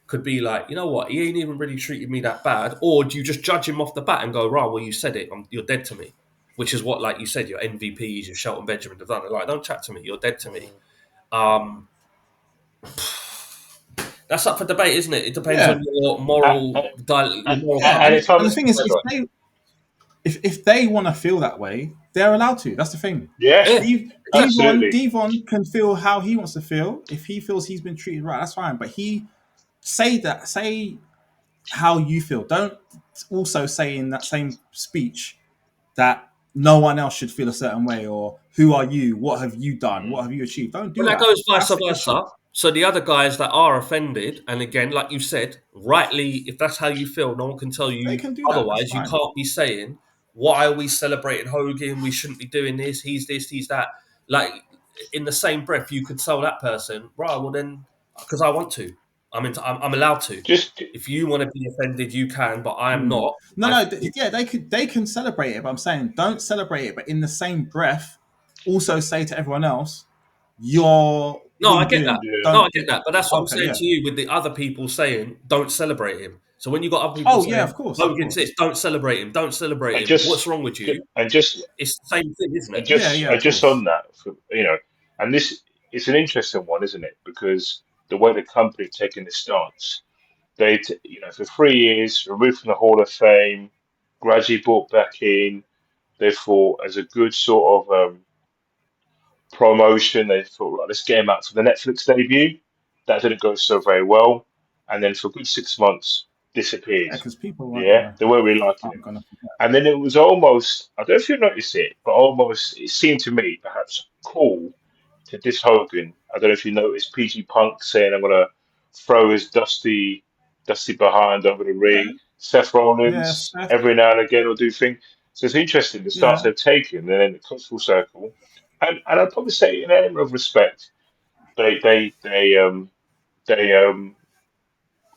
could be like, you know what, he ain't even really treated me that bad. Or do you just judge him off the bat and go, right, well, you said it, you're dead to me. Which is what, like you said, your MVPs, your Shelton Benjamin have done. They're like, don't chat to me, you're dead to me. Um, that's up for debate, isn't it? It depends yeah. on your And, moral, your moral No, and compass. if I'm and the thing is, sorry, go on. if they want to feel that way, they're allowed to. That's the thing. Yeah, Yeah, exactly. absolutely. Devon can feel how he wants to feel. If he feels he's been treated right, that's fine. But he say how you feel. Don't also say in that same speech that no one else should feel a certain way, or who are you? What have you done? What have you achieved? Don't But do that that. goes vice That's the issue. versa. So the other guys that are offended, and again, like you said, rightly, if that's how you feel, no one can tell They you can do that. That's otherwise. You fine. can't be saying, "Why are we celebrating Hogan? We shouldn't be doing this. He's this. He's that." Like in the same breath, you could tell that person, "Right, well then, because I want to. I'm allowed to. Just If you want to be offended, you can, but I am not. No, I no, feel yeah, they can celebrate it, but I'm saying don't celebrate it, but in the same breath, also say to everyone else, "You're No, what I you're get that. doing. yeah. No, I Don't get do." that. But that's what I'm Okay, saying yeah. to you with the other people saying, don't celebrate him. So when you got other people Oh yeah, saying, of course, of Hogan's course. this, don't celebrate him, don't celebrate And him. What's just wrong with you? and just It's the same thing, isn't and it? Yeah, just yeah, and of just on course. that, and this it's an interesting one, isn't it? Because the way the company taking this stance, for 3 years removed from the Hall of Fame, gradually brought back in. They thought as a good sort of promotion, they thought, right, let's get him out to the Netflix debut. That didn't go so very well, and then for a good 6 months disappeared. Yeah, because people Yeah, they weren't really liking him. aren't gonna forget. And then it was almost, I don't know if you noticed it, but almost it seemed to me perhaps cool to diss Hogan. I don't know if you noticed PG Punk saying, I'm gonna throw his dusty behind over the Yeah, ring. Seth yeah, Rollins Steph, every now and again will do things. So it's interesting the starts yeah, they've taken, and then it comes full circle. And I'd probably say in an element of respect, they they they um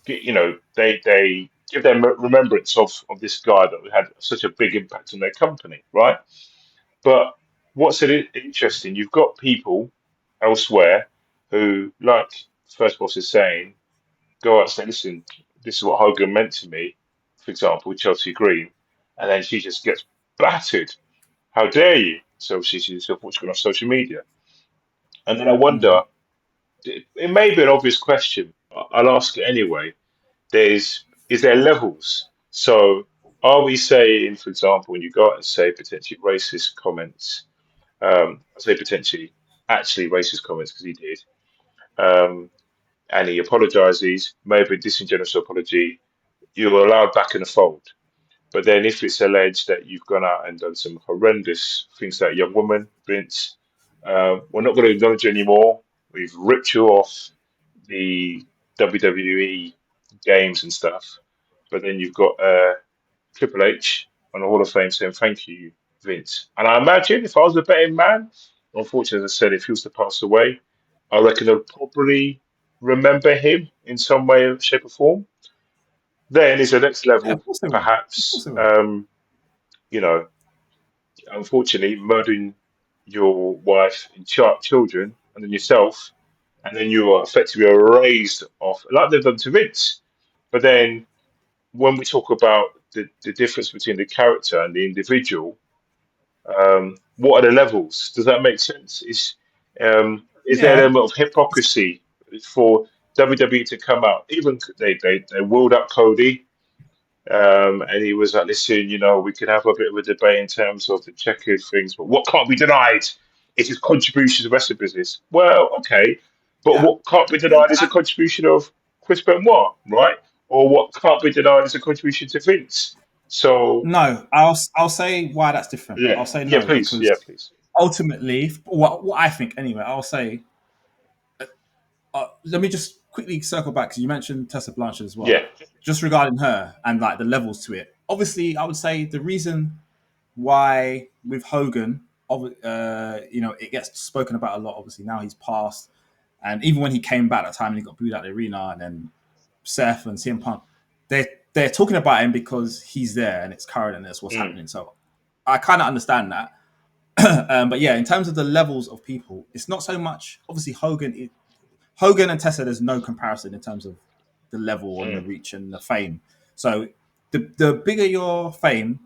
they they give them remembrance of this guy that had such a big impact on their company, right? But what's interesting, you've got people elsewhere who, like First Boss is saying, go out and say, listen, this is what Hogan meant to me, for example, Chelsea Green, and then she just gets battered. How dare you? So she's watching on social media. And then I wonder, it may be an obvious question, but I'll ask it anyway. Is there levels? So are we saying, for example, when you go out and say potentially racist comments, I say potentially actually racist comments because he did, um, and he apologizes, maybe a disingenuous apology, you're allowed back in the fold. But then if it's alleged that you've gone out and done some horrendous things to that young woman, Vince, we're not going to acknowledge you anymore. We've ripped you off the WWE games and stuff. But then you've got Triple H on the Hall of Fame saying thank you, Vince. And I imagine if I was a betting man, unfortunately, as I said, if he was to pass away, I reckon I'd probably remember him in some way, shape, or form. Then is the next yeah. level, Of course they will. Of course perhaps, they will. you know, unfortunately, murdering your wife and children, and then yourself, and then you are effectively erased off, like they've done to Vince. But then when we talk about the difference between the character and the individual, what are the levels? Does that make sense? Is there an Yeah, element of hypocrisy for WWE to come out? Even they wheeled up Cody, and he was like, "Listen, we could have a bit of a debate in terms of the checkered things, but what can't be denied is his contribution to the wrestling business." Well, okay, but yeah. what can't be Then denied is a contribution of Chris Benoit, right? Or what can't be denied is a contribution to Vince. So, no, I'll say why that's different. yeah, I'll say yeah, no please, because yeah, please, ultimately, what I think anyway, I'll say. Let me just quickly circle back because you mentioned Tessa Blanchard as well, yeah, just regarding her and like the levels to it. Obviously, I would say the reason why with Hogan, it gets spoken about a lot. Obviously, now he's passed, and even when he came back at the time and he got booed out of the arena, and then Seth and CM Punk, they're talking about him because he's there and it's current and that's what's mm, happening. So I kind of understand that. But yeah, in terms of the levels of people, it's not so much. Obviously, Hogan and Tessa, there's no comparison in terms of the level and the mm, reach and the fame. So the bigger your fame,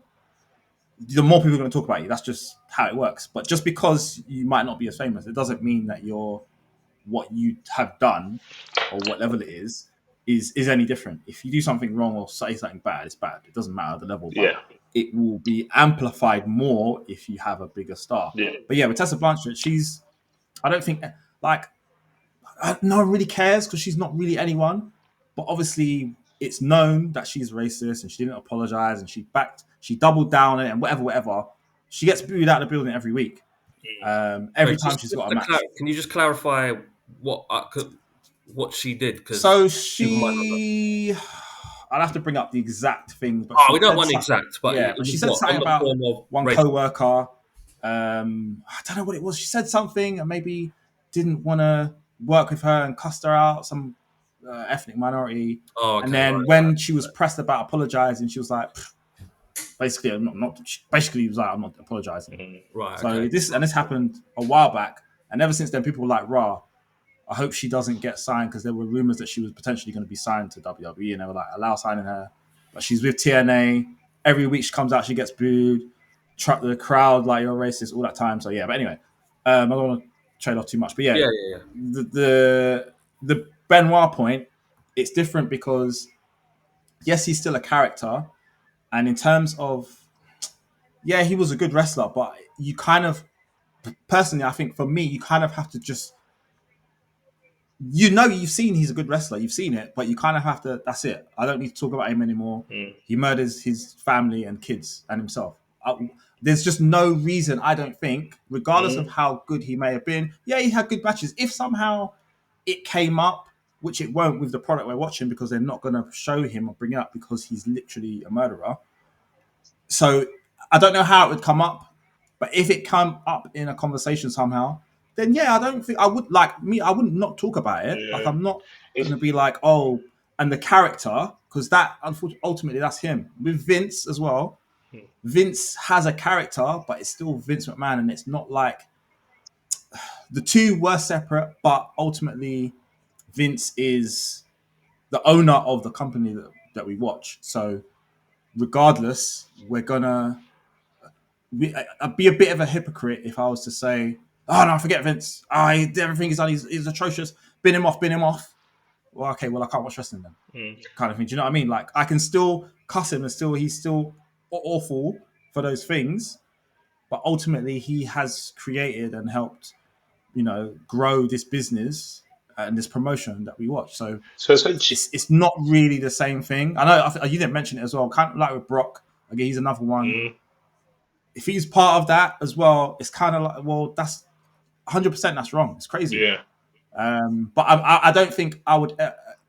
the more people are going to talk about you. That's just how it works. But just because you might not be as famous, it doesn't mean that what you have done or what level it is any different. If you do something wrong or say something bad, it's bad. It doesn't matter the level, but yeah, it will be amplified more if you have a bigger star. yeah, But yeah, with Tessa Blanchard, I don't think like no one really cares because she's not really anyone. But obviously, it's known that she's racist and she didn't apologize and she doubled down on it and whatever. she gets booed out of the building every week. Every Wait, time she's got a match. can you just clarify what what she did? Because So people might not know. I'll have to bring up the exact things, but Oh, she we don't said want something. exact, but Yeah, it but she was said what something on the about form of one rape. co-worker. I don't know what it was. She said something and maybe didn't want to work with her and cussed her out, some ethnic minority. Oh, And okay, then when she was pressed about apologizing, she was like, basically, I'm not. Basically, he was like, I'm not apologizing. right, So okay. this happened a while back, and ever since then, people were like, "Rah, I hope she doesn't get signed," because there were rumors that she was potentially going to be signed to WWE, and they were like, "Allow signing her," but she's with TNA. Every week she comes out, she gets booed. The crowd like, "You're racist," all that time. So yeah, but anyway, I don't want to trade off too much, but yeah, Yeah, yeah, yeah. the Benoit point, it's different because yes, he's still a character, and in terms of yeah, he was a good wrestler, but you kind of personally, I think for me, you kind of have to just you've seen he's a good wrestler, you've seen it, but you kind of have to. That's it. I don't need to talk about him anymore. He murders his family and kids and himself. There's just no reason I don't think, regardless of how good he may have been. Yeah, he had good matches. If somehow it came up, which it won't with the product we're watching because they're not going to show him or bring it up because he's literally a murderer. So I don't know how it would come up, but if it come up in a conversation somehow, then yeah, I don't think I would like me. I wouldn't not talk about it. Like Yeah. I'm not It's, gonna be like, oh, and the character because that unfortunately ultimately that's him with Vince as well. Vince has a character, but it's still Vince McMahon, and it's not like the two were separate, but ultimately Vince is the owner of the company that we watch. So regardless, we're gonna I'd be a bit of a hypocrite if I was to say, "Oh no, forget Vince. Everything he's done is atrocious. Bin him off, bin him off." Well, okay, well I can't watch wrestling then, kind of thing. Do you know what I mean? Like I can still cuss him, and he's still awful for those things, but ultimately he has created and helped, grow this business and this promotion that we watch. So so essentially, it's not really the same thing. I know you didn't mention it as well. Kind of like with Brock. Again, he's another one if he's part of that as well, it's kind of like, well, that's 100% that's wrong. It's crazy. yeah, But I don't think I would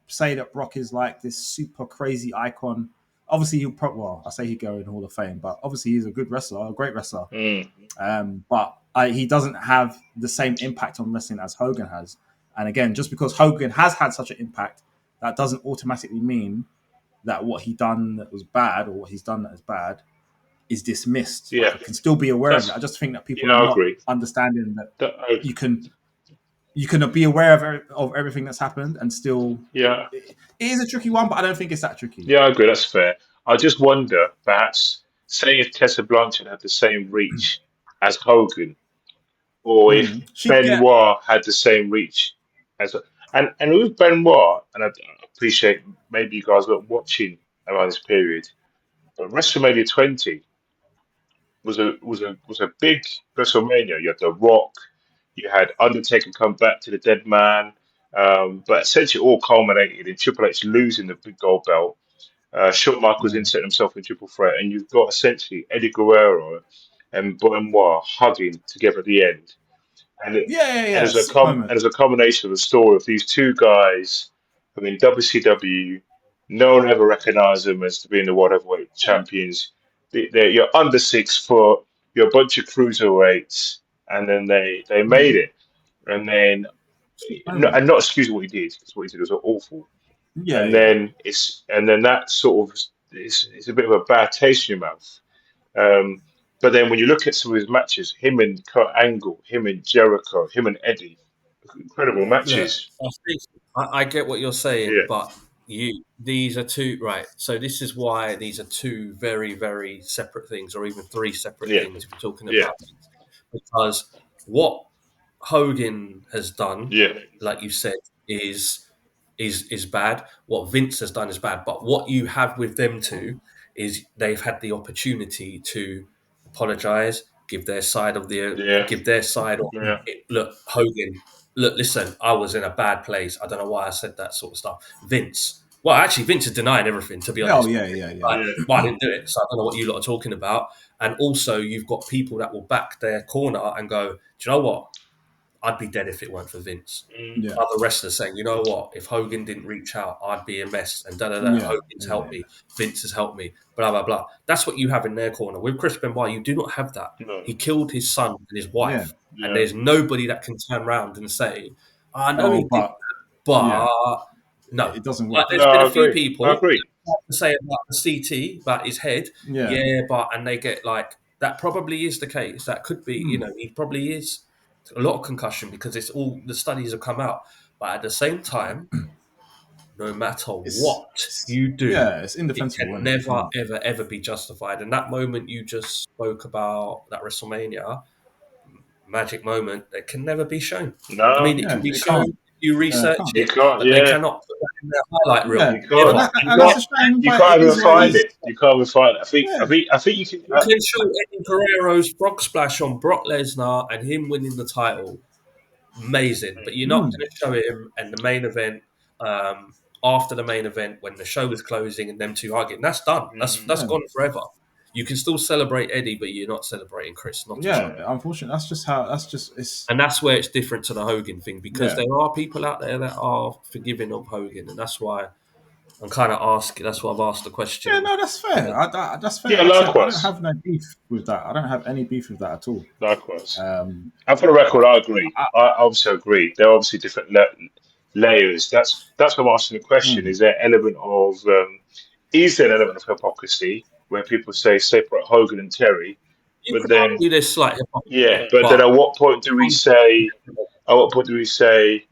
say that Brock is like this super crazy icon. Obviously, I say he'd go in Hall of Fame, but obviously he's a good wrestler, a great wrestler. But he doesn't have the same impact on wrestling as Hogan has. And again, just because Hogan has had such an impact, that doesn't automatically mean that what he done that was bad or what he's done that is bad is dismissed. Like yeah. I can still be aware of That's it. I just think that people yeah, are I not agree. understanding that That, you can be aware of everything that's happened and still yeah, it is a tricky one, but I don't think it's that tricky. yeah, I agree. That's fair. I just wonder, perhaps, say if Tessa Blanchard had the same reach as Hogan, or if She'd get Benoit had the same reach as, and with Benoit, and I appreciate maybe you guys weren't watching around this period, but WrestleMania 20 was a big WrestleMania. You had The Rock, you had Undertaker come back to the Dead Man, but essentially all culminated in Triple H losing the big gold belt. Shawn Michaels yeah. inserted himself in triple threat, and you've got essentially Eddie Guerrero and Benoit hugging together at the end. And it, and as a Sick moment. combination of the story of these two guys who in WCW, no one ever recognized them as being the world heavyweight champions. You're under 6 foot, you're a bunch of cruiserweights, and then they made it. And then, Sick moment. and not excuse what he did, because what he did was awful. Yeah, And yeah. then that sort of it's a bit of a bad taste in your mouth. Um, but then when you look at some of his matches, him and Kurt Angle, him and Jericho, him and Eddie, incredible Look, matches. I get what you're saying, Yeah, but these are two right. So this is why these are two very very separate things, or even three separate yeah, things if you're talking yeah, about things. Because what Hogan has done, yeah, like you said, is bad. What Vince has done is bad. But what you have with them two is they've had the opportunity to apologize, yeah, give their side. yeah, Look, Hogan. Look, listen. I was in a bad place. I don't know why I said that sort of stuff. Vince. Well, actually, Vince is denying everything, to be honest. Oh yeah. Like, well, I didn't do it, so I don't know what you lot are talking about. And also, you've got people that will back their corner and go, do you know what? I'd be dead if it weren't for Vince. Yeah. Other wrestlers saying, you know what? If Hogan didn't reach out, I'd be a mess. And Yeah. Hogan's helped me. Vince has helped me. Blah, blah, blah. That's what you have in their corner. With Chris Benoit, you do not have that. No. He killed his son and his wife. Yeah. And there's nobody that can turn around and say, I know Oh, he did but that, but yeah. no. It doesn't Like, work. there's No, been I a few agree. people I agree. say about the CT, about his head. Yeah. And they get like, that probably is the case. That could be, he probably is a lot of concussion because it's all the studies have come out. But at the same time, no matter what you do, it's it indefensible. can never, ever be justified. And that moment you just spoke about, that WrestleMania magic moment, it can never be shown. No. I mean, it can be shown. Can't. You research can't. it, You can't, but they cannot put that in their highlight reel. Yeah. You can't. Ever. And that's a shame. You but can't it even is what it find is. it. You can't even find it. I think you can. You can show Eddie Guerrero's frog splash on Brock Lesnar and him winning the title. Amazing. But you're not going to show him and the main event, after the main event when the show was closing and them two hugging. That's done. That's gone forever. You can still celebrate Eddie, but you're not celebrating Chris. Unfortunately, and that's where it's different to the Hogan thing because there are people out there that are forgiving of Hogan, and that's why I'm kind of asking. That's why I've asked the question. Yeah, no, that's fair. That's fair. Yeah, likewise. I don't have no beef with that. I don't have any beef with that at all. Likewise. And for the record, I agree. I also agree. There are obviously different layers. That's what I'm asking the question. Is there an element of hypocrisy where people say separate Hogan and Terry, You but could then argue there's slight hypocrisy. yeah, but then at what point do we say? At what point do we say?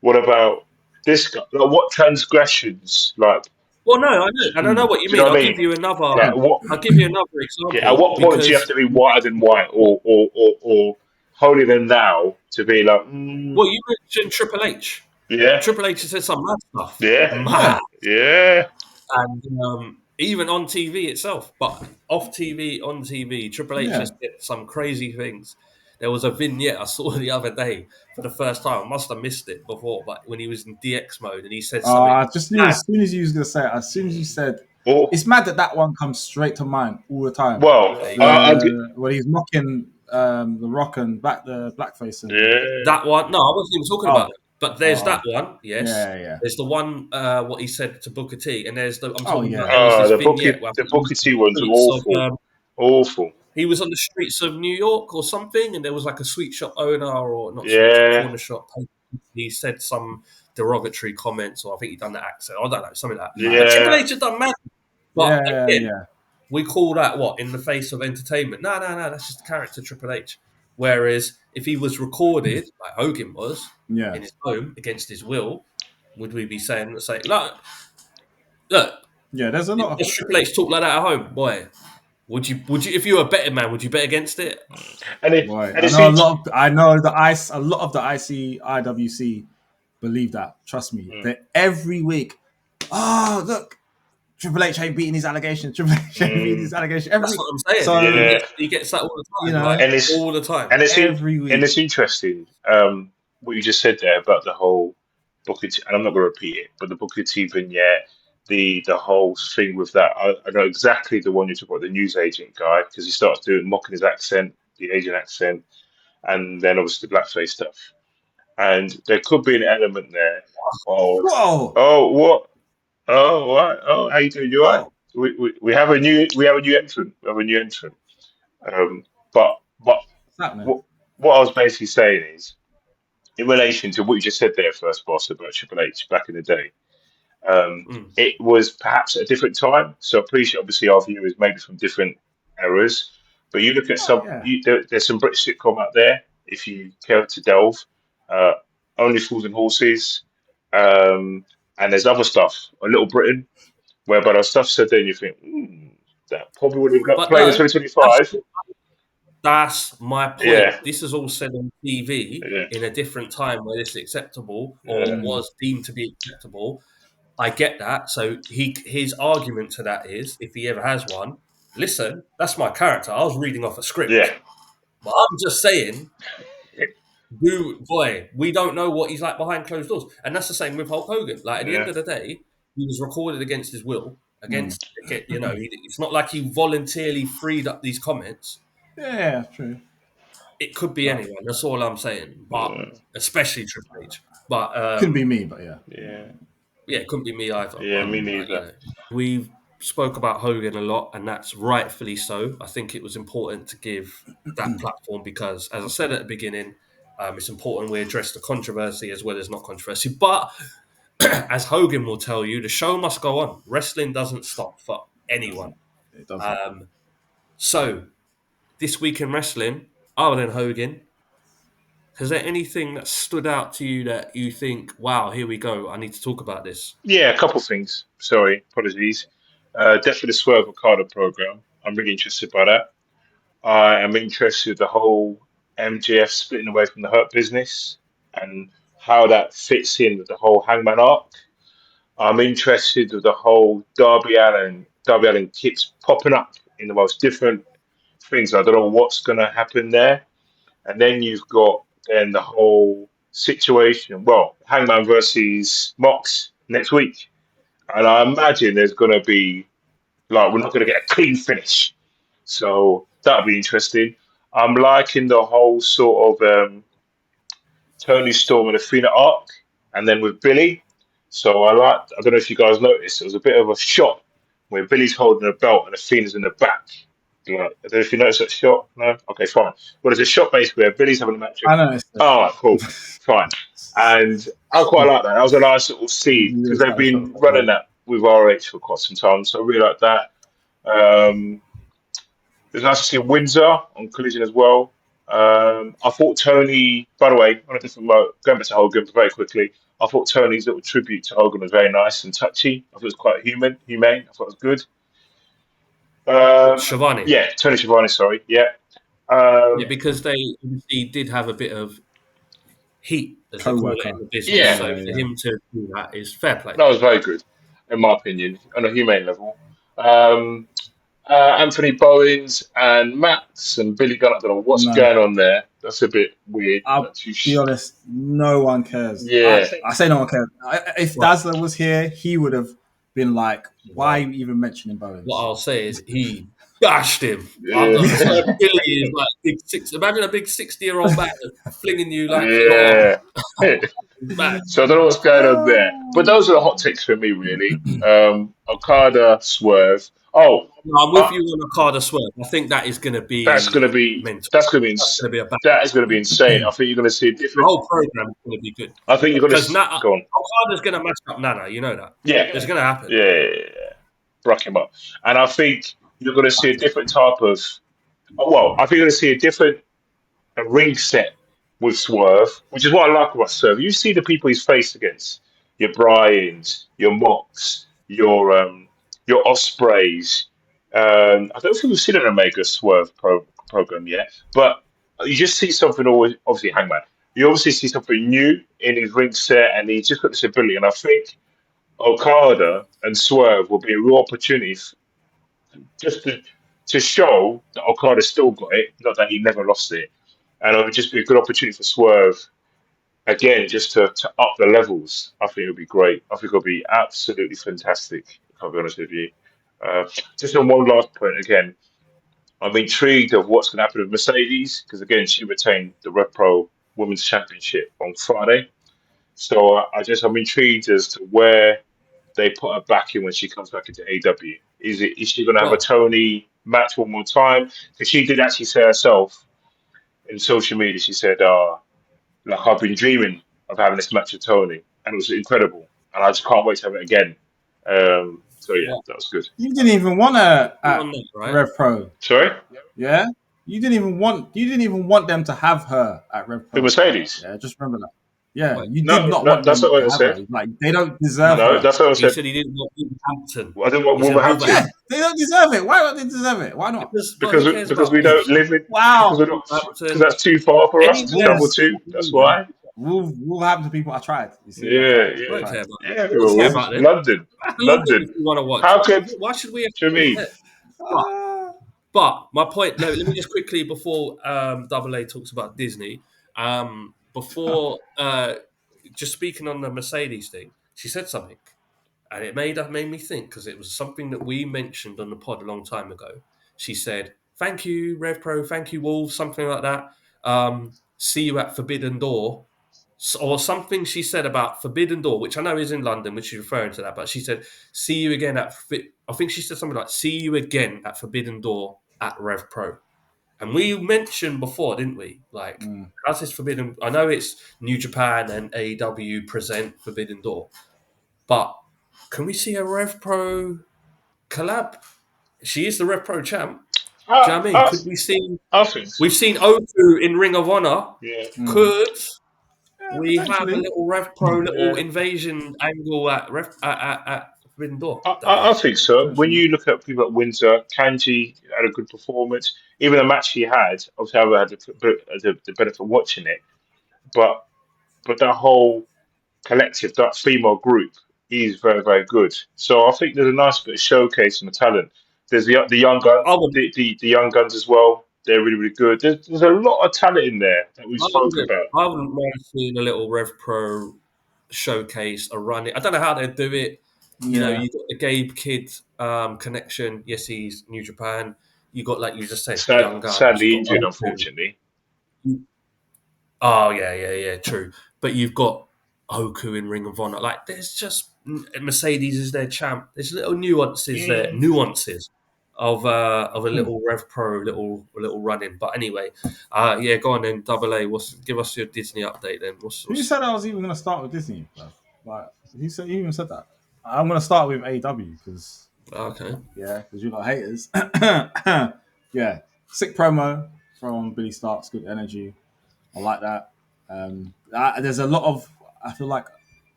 What about this guy? Like, what transgressions? Like, well, no, I know, and I know what you do mean. know what I I'll mean? give you another. Like, I'll give you another example. Yeah, at what point do you have to be whiter than white, or holier than thou to be like? Well, you mentioned Triple H. Yeah, Triple H has said some mad stuff. yeah, Mad. yeah. And even on TV itself, but off TV, on TV, Triple H has said some crazy things. There was a vignette I saw the other day for the first time. I must have missed it before, but when he was in DX mode and he said something. I just knew as soon as you was going to say it, as soon as you said, it's mad that one comes straight to mind all the time. Well, when he's mocking the Rock and the blackface. And, that one, no, I wasn't even talking about it. But there's that one, yes. Yeah. There's the one, what he said to Booker T, and there's the. I'm talking about the Booker T ones are awful. Awful. He was on the streets of New York or something, and there was like a sweet shop owner or not corner shop. He said some derogatory comments, or I think he done the accent. I don't know, something like that. Yeah. But Triple H has done mad. But again, yeah. we call that what in the face of entertainment. No, that's just the character Triple H. Whereas if he was recorded like Hogan was in his home against his will, would we be saying look? Yeah, there's a lot of Triple H talk like that at home, boy. Would you if you were a betting man, would you bet against it? I know a lot of the IWC believe that. Trust me. That every week, look, Triple H ain't beating his allegations. Triple H ain't beating his allegations. That's what I'm saying. So he gets that all the time, right? And all the time. And it's every week. And it's interesting what you just said there about the whole Booker T, and I'm not going to repeat it, but the Booker T vignette, the whole thing with that. I know exactly the one you talk about, the newsagent guy, because he starts mocking his accent, the Asian accent, and then obviously the blackface stuff. And there could be an element there of, what? Oh, what? Oh, how you doing? You all right? We have a new entrant. We have a new entrant. But what I was basically saying is, in relation to what you just said there, first boss, about Triple H back in the day, it was perhaps a different time. So I appreciate, obviously, our view is maybe from different eras. But you look at there's some British sitcom out there, if you care to delve. Only Fools and Horses. And there's other stuff, a Little Britain, whereby the stuff said there, and you think, that probably would have got played in 2025. That's my point. Yeah. This is all said on TV in a different time where it's acceptable or was deemed to be acceptable. I get that. So his argument to that is, if he ever has one, listen, that's my character. I was reading off a script. Yeah. But I'm just saying, we don't know what he's like behind closed doors, and that's the same with Hulk Hogan. Like at the end of the day, he was recorded against his will, against it's not like he voluntarily freed up these comments. Yeah, true. It could be anyone. That's all I'm saying, but especially Triple H. But Couldn't be me, but yeah. yeah, it couldn't be me either. Yeah, but, me neither. We spoke about Hogan a lot, and that's rightfully so. I think it was important to give that platform because, as I said at the beginning, it's important we address the controversy as well as not controversy. But as Hogan will tell you, the show must go on. Wrestling doesn't stop for anyone. It doesn't. So, this week in wrestling, other than Hogan, is there anything that stood out to you that you think, wow, here we go, I need to talk about this? Yeah, a couple things. Sorry, apologies. Definitely the Swerve Ricardo program. I'm really interested by that. I am interested in the whole MJF splitting away from the Hurt Business and how that fits in with the whole Hangman arc. I'm interested with the whole Darby Allin kits popping up in the most different things. I don't know what's going to happen there. And then you've got then the whole situation. Well, Hangman versus Mox next week. And I imagine there's going to be, like, we're not going to get a clean finish. So that'll be interesting. I'm liking the whole sort of Tony Storm and Athena arc, and then with Billy. So I don't know if you guys noticed, there was a bit of a shot where Billy's holding a belt and Athena's in the back. Like, I don't know if you noticed that shot. No? Okay, fine. Well, there's a shot basically where Billy's having a match. I know. All right, cool. Fine. And I quite like that. That was a nice little scene because they've been running that with RH for quite some time. So I really like that. It was nice to see Windsor on Collision as well. I thought Tony, by the way, on a different note, going back to Hogan very quickly, I thought Tony's little tribute to Hogan was very nice and touchy. I thought it was quite humane. I thought it was good. Shivani. Yeah, Tony Schiavone, sorry. Yeah. Yeah, because he did have a bit of heat, as they call it in the business. Yeah. So for him to do that is fair play. That was very good, in my opinion, on a humane level. Anthony Bowens and Max and Billy Gunn, I don't know what's going on there. That's a bit weird. I'll be honest, no one cares. Yeah. I say no one cares. If Dazzler was here, he would have been like, why are you even mentioning Bowens? What I'll say is he bashed him. Yeah. Billy is like big six. Imagine a big 60-year-old man flinging you like So I don't know what's going on there. But those are the hot takes for me, really. Okada, Swerve. Oh, no, I'm with you on Okada Swerve. I think that is going to be mental. That is going to be insane. I think you're going to see a different. The whole program is going to be good. I think you're going to go on. Okada's going to match up Nana. You know that. Yeah, it's going to happen. Yeah, rock him up. And I think you're going to see a different type of. Well, I think you're going to see a different ring set with Swerve, which is what I like about Swerve. You see the people he's faced against, your Bryans, your Mox, your Ospreys. I don't think we've seen an Omega Swerve program yet, but you just see something always. Obviously, Hangman. You obviously see something new in his ring set, and he's just got this ability. And I think Okada and Swerve will be a real opportunity just to show that Okada still got it, not that he never lost it. And it would just be a good opportunity for Swerve, again, just to up the levels. I think it would be great. I think it would be absolutely fantastic, I'll be honest with you. Just on one last point, again, I'm intrigued of what's going to happen with Mercedes, because, again, she retained the RevPro Women's Championship on Friday. So I'm intrigued as to where they put her back in when she comes back into AW. Is she going to have a Tony match one more time? Because she did actually say herself in social media, she said, like, I've been dreaming of having this match with Tony, and it was incredible, and I just can't wait to have it again. So that was good. You didn't even want her at RevPro. Sorry? Yeah? You didn't even want them to have her at RevPro. The Mercedes? Yeah, just remember that. Yeah, you did not want that's them not to what I said. Her. Like, they don't deserve her. No, that's what I said. He said he didn't want Wolverhampton. I didn't want Wolverhampton. They don't deserve it. Why don't they deserve it? Why not? Because we don't live in. Wow. Because that's too far for us to travel to. That's why. Wolverhampton people, I tried. You see, London. You want to watch? Why should we? To me. But my point. Let me just quickly before Double A talks about Disney. before just speaking on the Mercedes thing, she said something, and it made me think because it was something that we mentioned on the pod a long time ago. She said, "Thank you, RevPro. Thank you, Wolves." Something like that. See you at Forbidden Door, or something. She said about Forbidden Door, which I know is in London, which she's referring to that. But she said, "See you again at." I think she said something like, "See you again at Forbidden Door at RevPro." And we mentioned before, didn't we? Like, how's this Forbidden? I know it's New Japan and AEW present Forbidden Door, but can we see a Rev Pro collab? She is the Rev Pro champ. Do you know what I mean? Could we see? I think so. We've seen Oku in Ring of Honor. Yeah. Could Yeah, we have a potentially. little Rev Pro, little Yeah. invasion angle at Forbidden Door? I think so. When Potentially. you look at people at Windsor, Kanji had a good performance. Even the match he had, obviously, I had the benefit of watching it. But that whole collective, that female group, is very, very good. So I think there's a nice bit of showcasing the talent. There's the young gun, I would, the young guns as well. They're really, really good. There's a lot of talent in there that we spoke about. I wouldn't mind seeing a little Rev Pro showcase, a run. I don't know how they do it. You know, Yeah. you got the Gabe Kid connection. Yes, he's New Japan. You got, like you just said, the young guns. Sadly You got injured, Oku. unfortunately. Oh yeah, true. But you've got Oku in Ring of Honor. Like, there's just Mercedes is their champ. There's little nuances there, Mm. nuances of a little Rev Pro, little running. But anyway, yeah, go on then. Double A. Give us your Disney update then. Who said I was even going to start with Disney? Bro? Like, who even said that? I'm going to start with AEW because, Okay. yeah, because you got haters. Yeah, sick promo from Billy Starks, good energy. I like that. There's a lot of, I feel like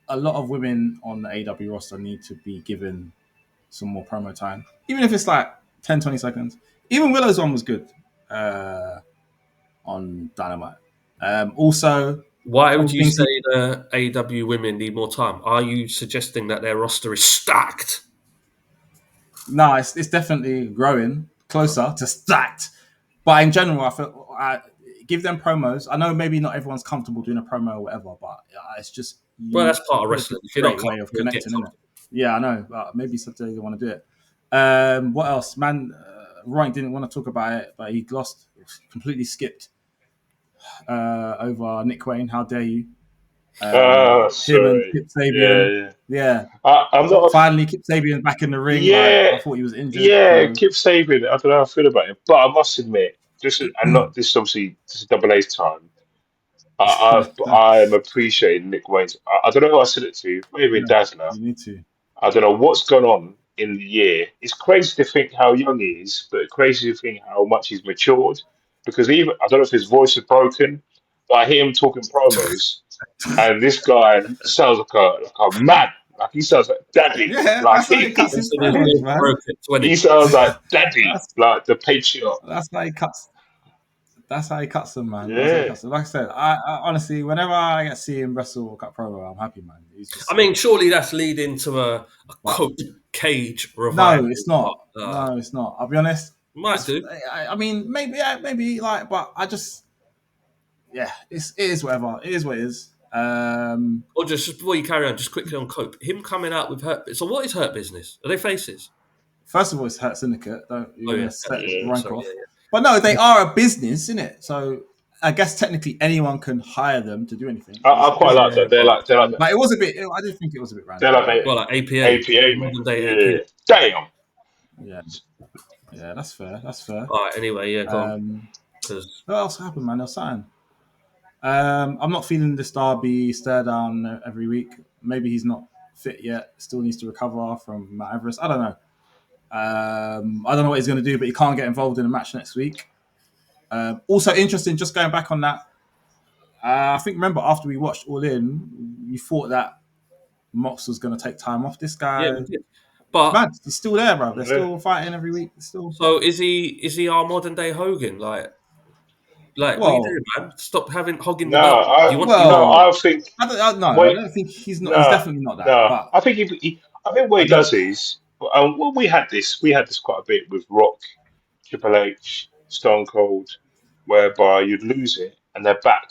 a lot of women on the AEW roster need to be given some more promo time, even if it's like 10, 20 seconds. Even Willow's one was good on Dynamite. Also, Why all would the you things say the AEW women need more time? Are you suggesting that their roster is stacked? No, it's definitely growing closer to stacked. But in general, I feel give them promos. I know maybe not everyone's comfortable doing a promo or whatever, but it's just Well, that's part of it's wrestling. a If you're not great way of comfortable, get connecting, isn't it? comfortable. Yeah, I know, but maybe someday they want to do it. What else, man? Ryan didn't want to talk about it, but he completely skipped over Nick Wayne. How dare you? Him and Sorry. Kip Yeah, Sabian. yeah. Yeah, I'm not. finally Kip Sabian back in the ring. Like Yeah, I thought he was injured. yeah. So Kip Sabian. I don't know how I feel about him, but I must admit, and not this. Is obviously, this is Double A's time. I am appreciating Nick Wayne's. I don't know who I said it to. Maybe yeah, Dazzler. you need to. I don't know what's gone on in the year. It's crazy to think how young he is, but crazy to think how much he's matured. Because even I don't know if his voice is broken, but I hear him talking promos, and this guy sounds like a man. Like he sounds like daddy. Yeah, Like that's how he cuts They his said his promos, voice man. broke at 20. he sounds like daddy, That's like the patriarch. that's how he cuts. That's how he cuts them, man. That's how he Yeah. cuts them. Like I said, I honestly, whenever I get to see him wrestle or cut promo, I'm happy, man. He's I just mean, surely that's leading to a but Coach Cage no, revival. it's not. But, No, it's not. I'll be honest. might It's, do. I mean, maybe, yeah, maybe like, but I just, yeah, it is whatever. It is what it is. Or just before you carry on, just quickly on Cope. Him coming out with Hurt. So what is Hurt Business? Are they faces? First of all, it's Hurt Syndicate. Don't Oh you're yeah, gonna set Yeah. rank sorry, off. yeah. But no, they are a business, isn't it? So I guess technically anyone can hire them to do anything. I It's a quite like business. that. Yeah, well, They're like But it was a bit. I did think it was a bit they're random. like But a yeah, well, like APA, APA man. modern day Yeah. APA. Damn. yeah, yeah. That's fair. That's fair. All right. Anyway, yeah, go on. Um, Because what else happened, man? There's something. I'm not feeling this Derby stare down every week. Maybe he's not fit yet. Still needs to recover from Mount Everest. I don't know. I don't know what he's going to do, but he can't get involved in a match next week. Also interesting, just going back on that. I think remember after we watched All In, you thought that Mox was going to take time off. This yeah, guy, we did. But man, he's still there, bro. They're Yeah. still fighting every week. Still, so is he our modern day Hogan? Like what are you well, doing, man? Stop hogging the No, belt. Do you want? Do you no. want? well, I think no, I wait. don't think he's not. He's No, definitely not that. no. But I think I think what I he don't. does is, well, we had this. We had this quite a bit with Rock, Triple H, Stone Cold, whereby you'd lose it and they're back,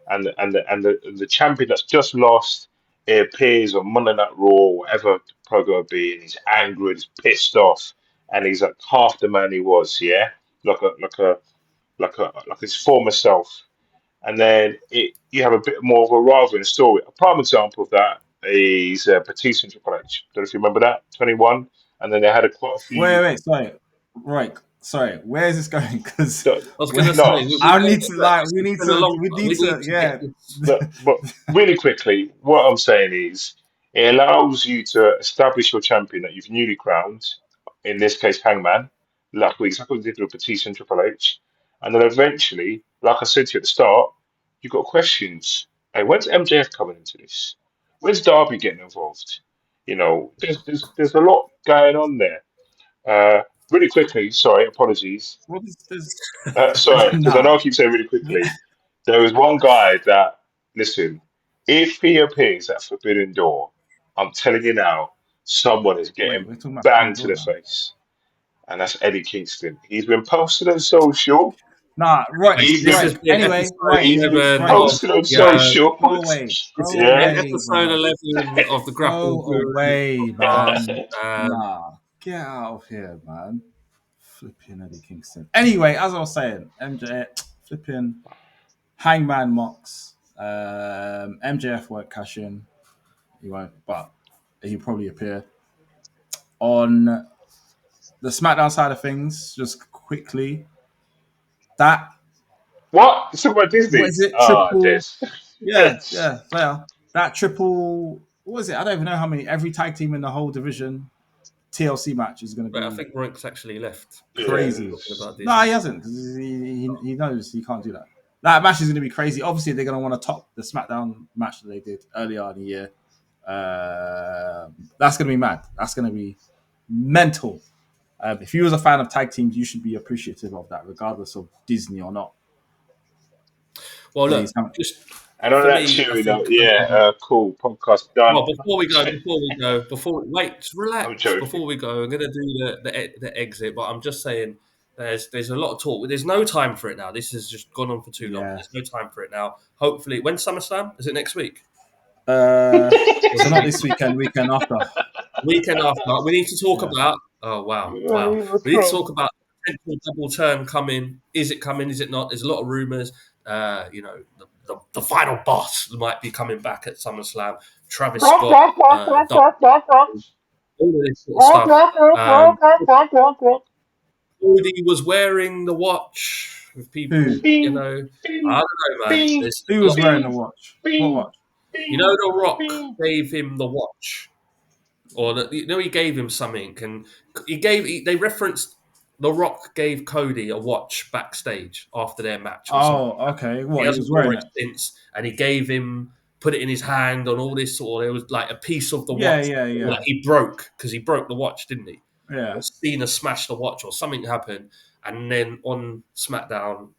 and the champion that's just lost, it appears on Monday Night Raw, whatever the program will be, and he's angry, he's pissed off, and he's like half the man he was, yeah, like his former self. And then you have a bit more of a rivaling story. A prime example of that is Batista and Triple H. Don't know if you remember that 21, and then they had quite a few. Wait, sorry, right, sorry. Where is this going? Because No, I was going to say, no, I need to look, like, this has been a long we one. need We need to, to get yeah. this. but really quickly, what I'm saying is it allows you to establish your champion that you've newly crowned, in this case Hangman, like exactly what we did with Batista and Triple H. And then eventually, like I said to you at the start, you've got questions. Hey, when's MJF coming into this? When's Darby getting involved? There's a lot going on there. Really quickly, sorry, apologies. What is this? Sorry, because I know Nah. I keep saying really quickly. There was one guy that, listen, if he appears at Forbidden Door, I'm telling you now, someone is Wait, getting we're talking about Forbidden banged to Door the now. face, and that's Eddie Kingston. He's been posted on social. Nah, right, He's This been has right. been Anyway, episode right, he's been 11 right. of posted on yeah. social. Go away, It's go Yeah. away, episode bro. 11 of the Grapple Go Guru away, podcast. man. Nah, get out of here, man. Flipping Eddie Kingston. Anyway, as I was saying, MJ, flipping Hangman Mox. MJF won't cash in. He won't, but he'll probably appear. On the SmackDown side of things, just quickly, that, What? It's about what Disney. is it? Ah, Triple. this. Yeah, yeah, fair. That triple. What is it? I don't even know how many. Every tag team in the whole division TLC match is going to But I be think Royk's actually left. crazy. Talking about No, Disney. he hasn't, because he knows he can't do that. That match is going to be crazy. Obviously, they're going to want to top the SmackDown match that they did earlier in the year. That's going to be mad. That's going to be mental. If you was a fan of tag teams, you should be appreciative of that, regardless of Disney or not. Well, Yeah, look, he's coming. just And on for that me, I cheery think. note, yeah, cool. Podcast done. Well, wait, just I'm relax. joking. Before we go, I'm going to do the exit, but I'm just saying there's a lot of talk. There's no time for it now. This has just gone on for too long. Yeah. There's no time for it now. Hopefully, when's SummerSlam? Is it next week? So not this weekend, weekend after. Weekend after. We need to talk Yeah. about. Oh wow. We need to talk about potential double turn coming. Is it coming? Is it not? There's a lot of rumors. The final boss might be coming back at SummerSlam. Travis Scott, all of this sort of stuff. Cody was wearing the watch with people. Who? You know, I don't know, man. There's Who a lot. was wearing the watch? What watch? You know, The Rock gave him the watch. Or he gave him something, and they referenced The Rock gave Cody a watch backstage after their match or something. Oh, okay. He What, he hasn't was worn wearing it it? since, and he gave him put it in his hand on all this sort. There was like a piece of the Yeah, watch yeah. that he broke because he broke the watch, didn't he? Yeah. Cena smashed the watch or something happened, and then on SmackDown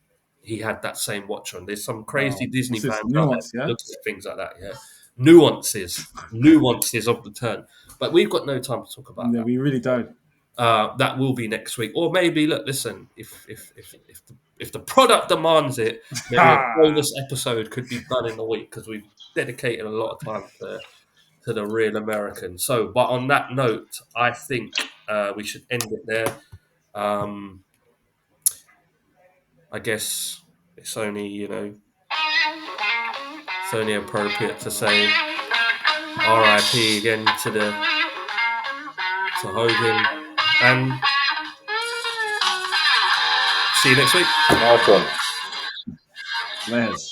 he had that same watch on. There's some crazy Disney What's this? fans out there Nuance, yeah? looking at things like that. Yeah, nuances of the turn. But we've got no time to talk about Yeah, that. we really don't. That will be next week, or maybe listen. If the product demands it, maybe a bonus episode could be done in the week because we've dedicated a lot of time to the real American. So, but on that note, I think we should end it there. I guess it's only it's only appropriate to say R.I.P. again to Hogan, and see you next week. Nice one. Layers.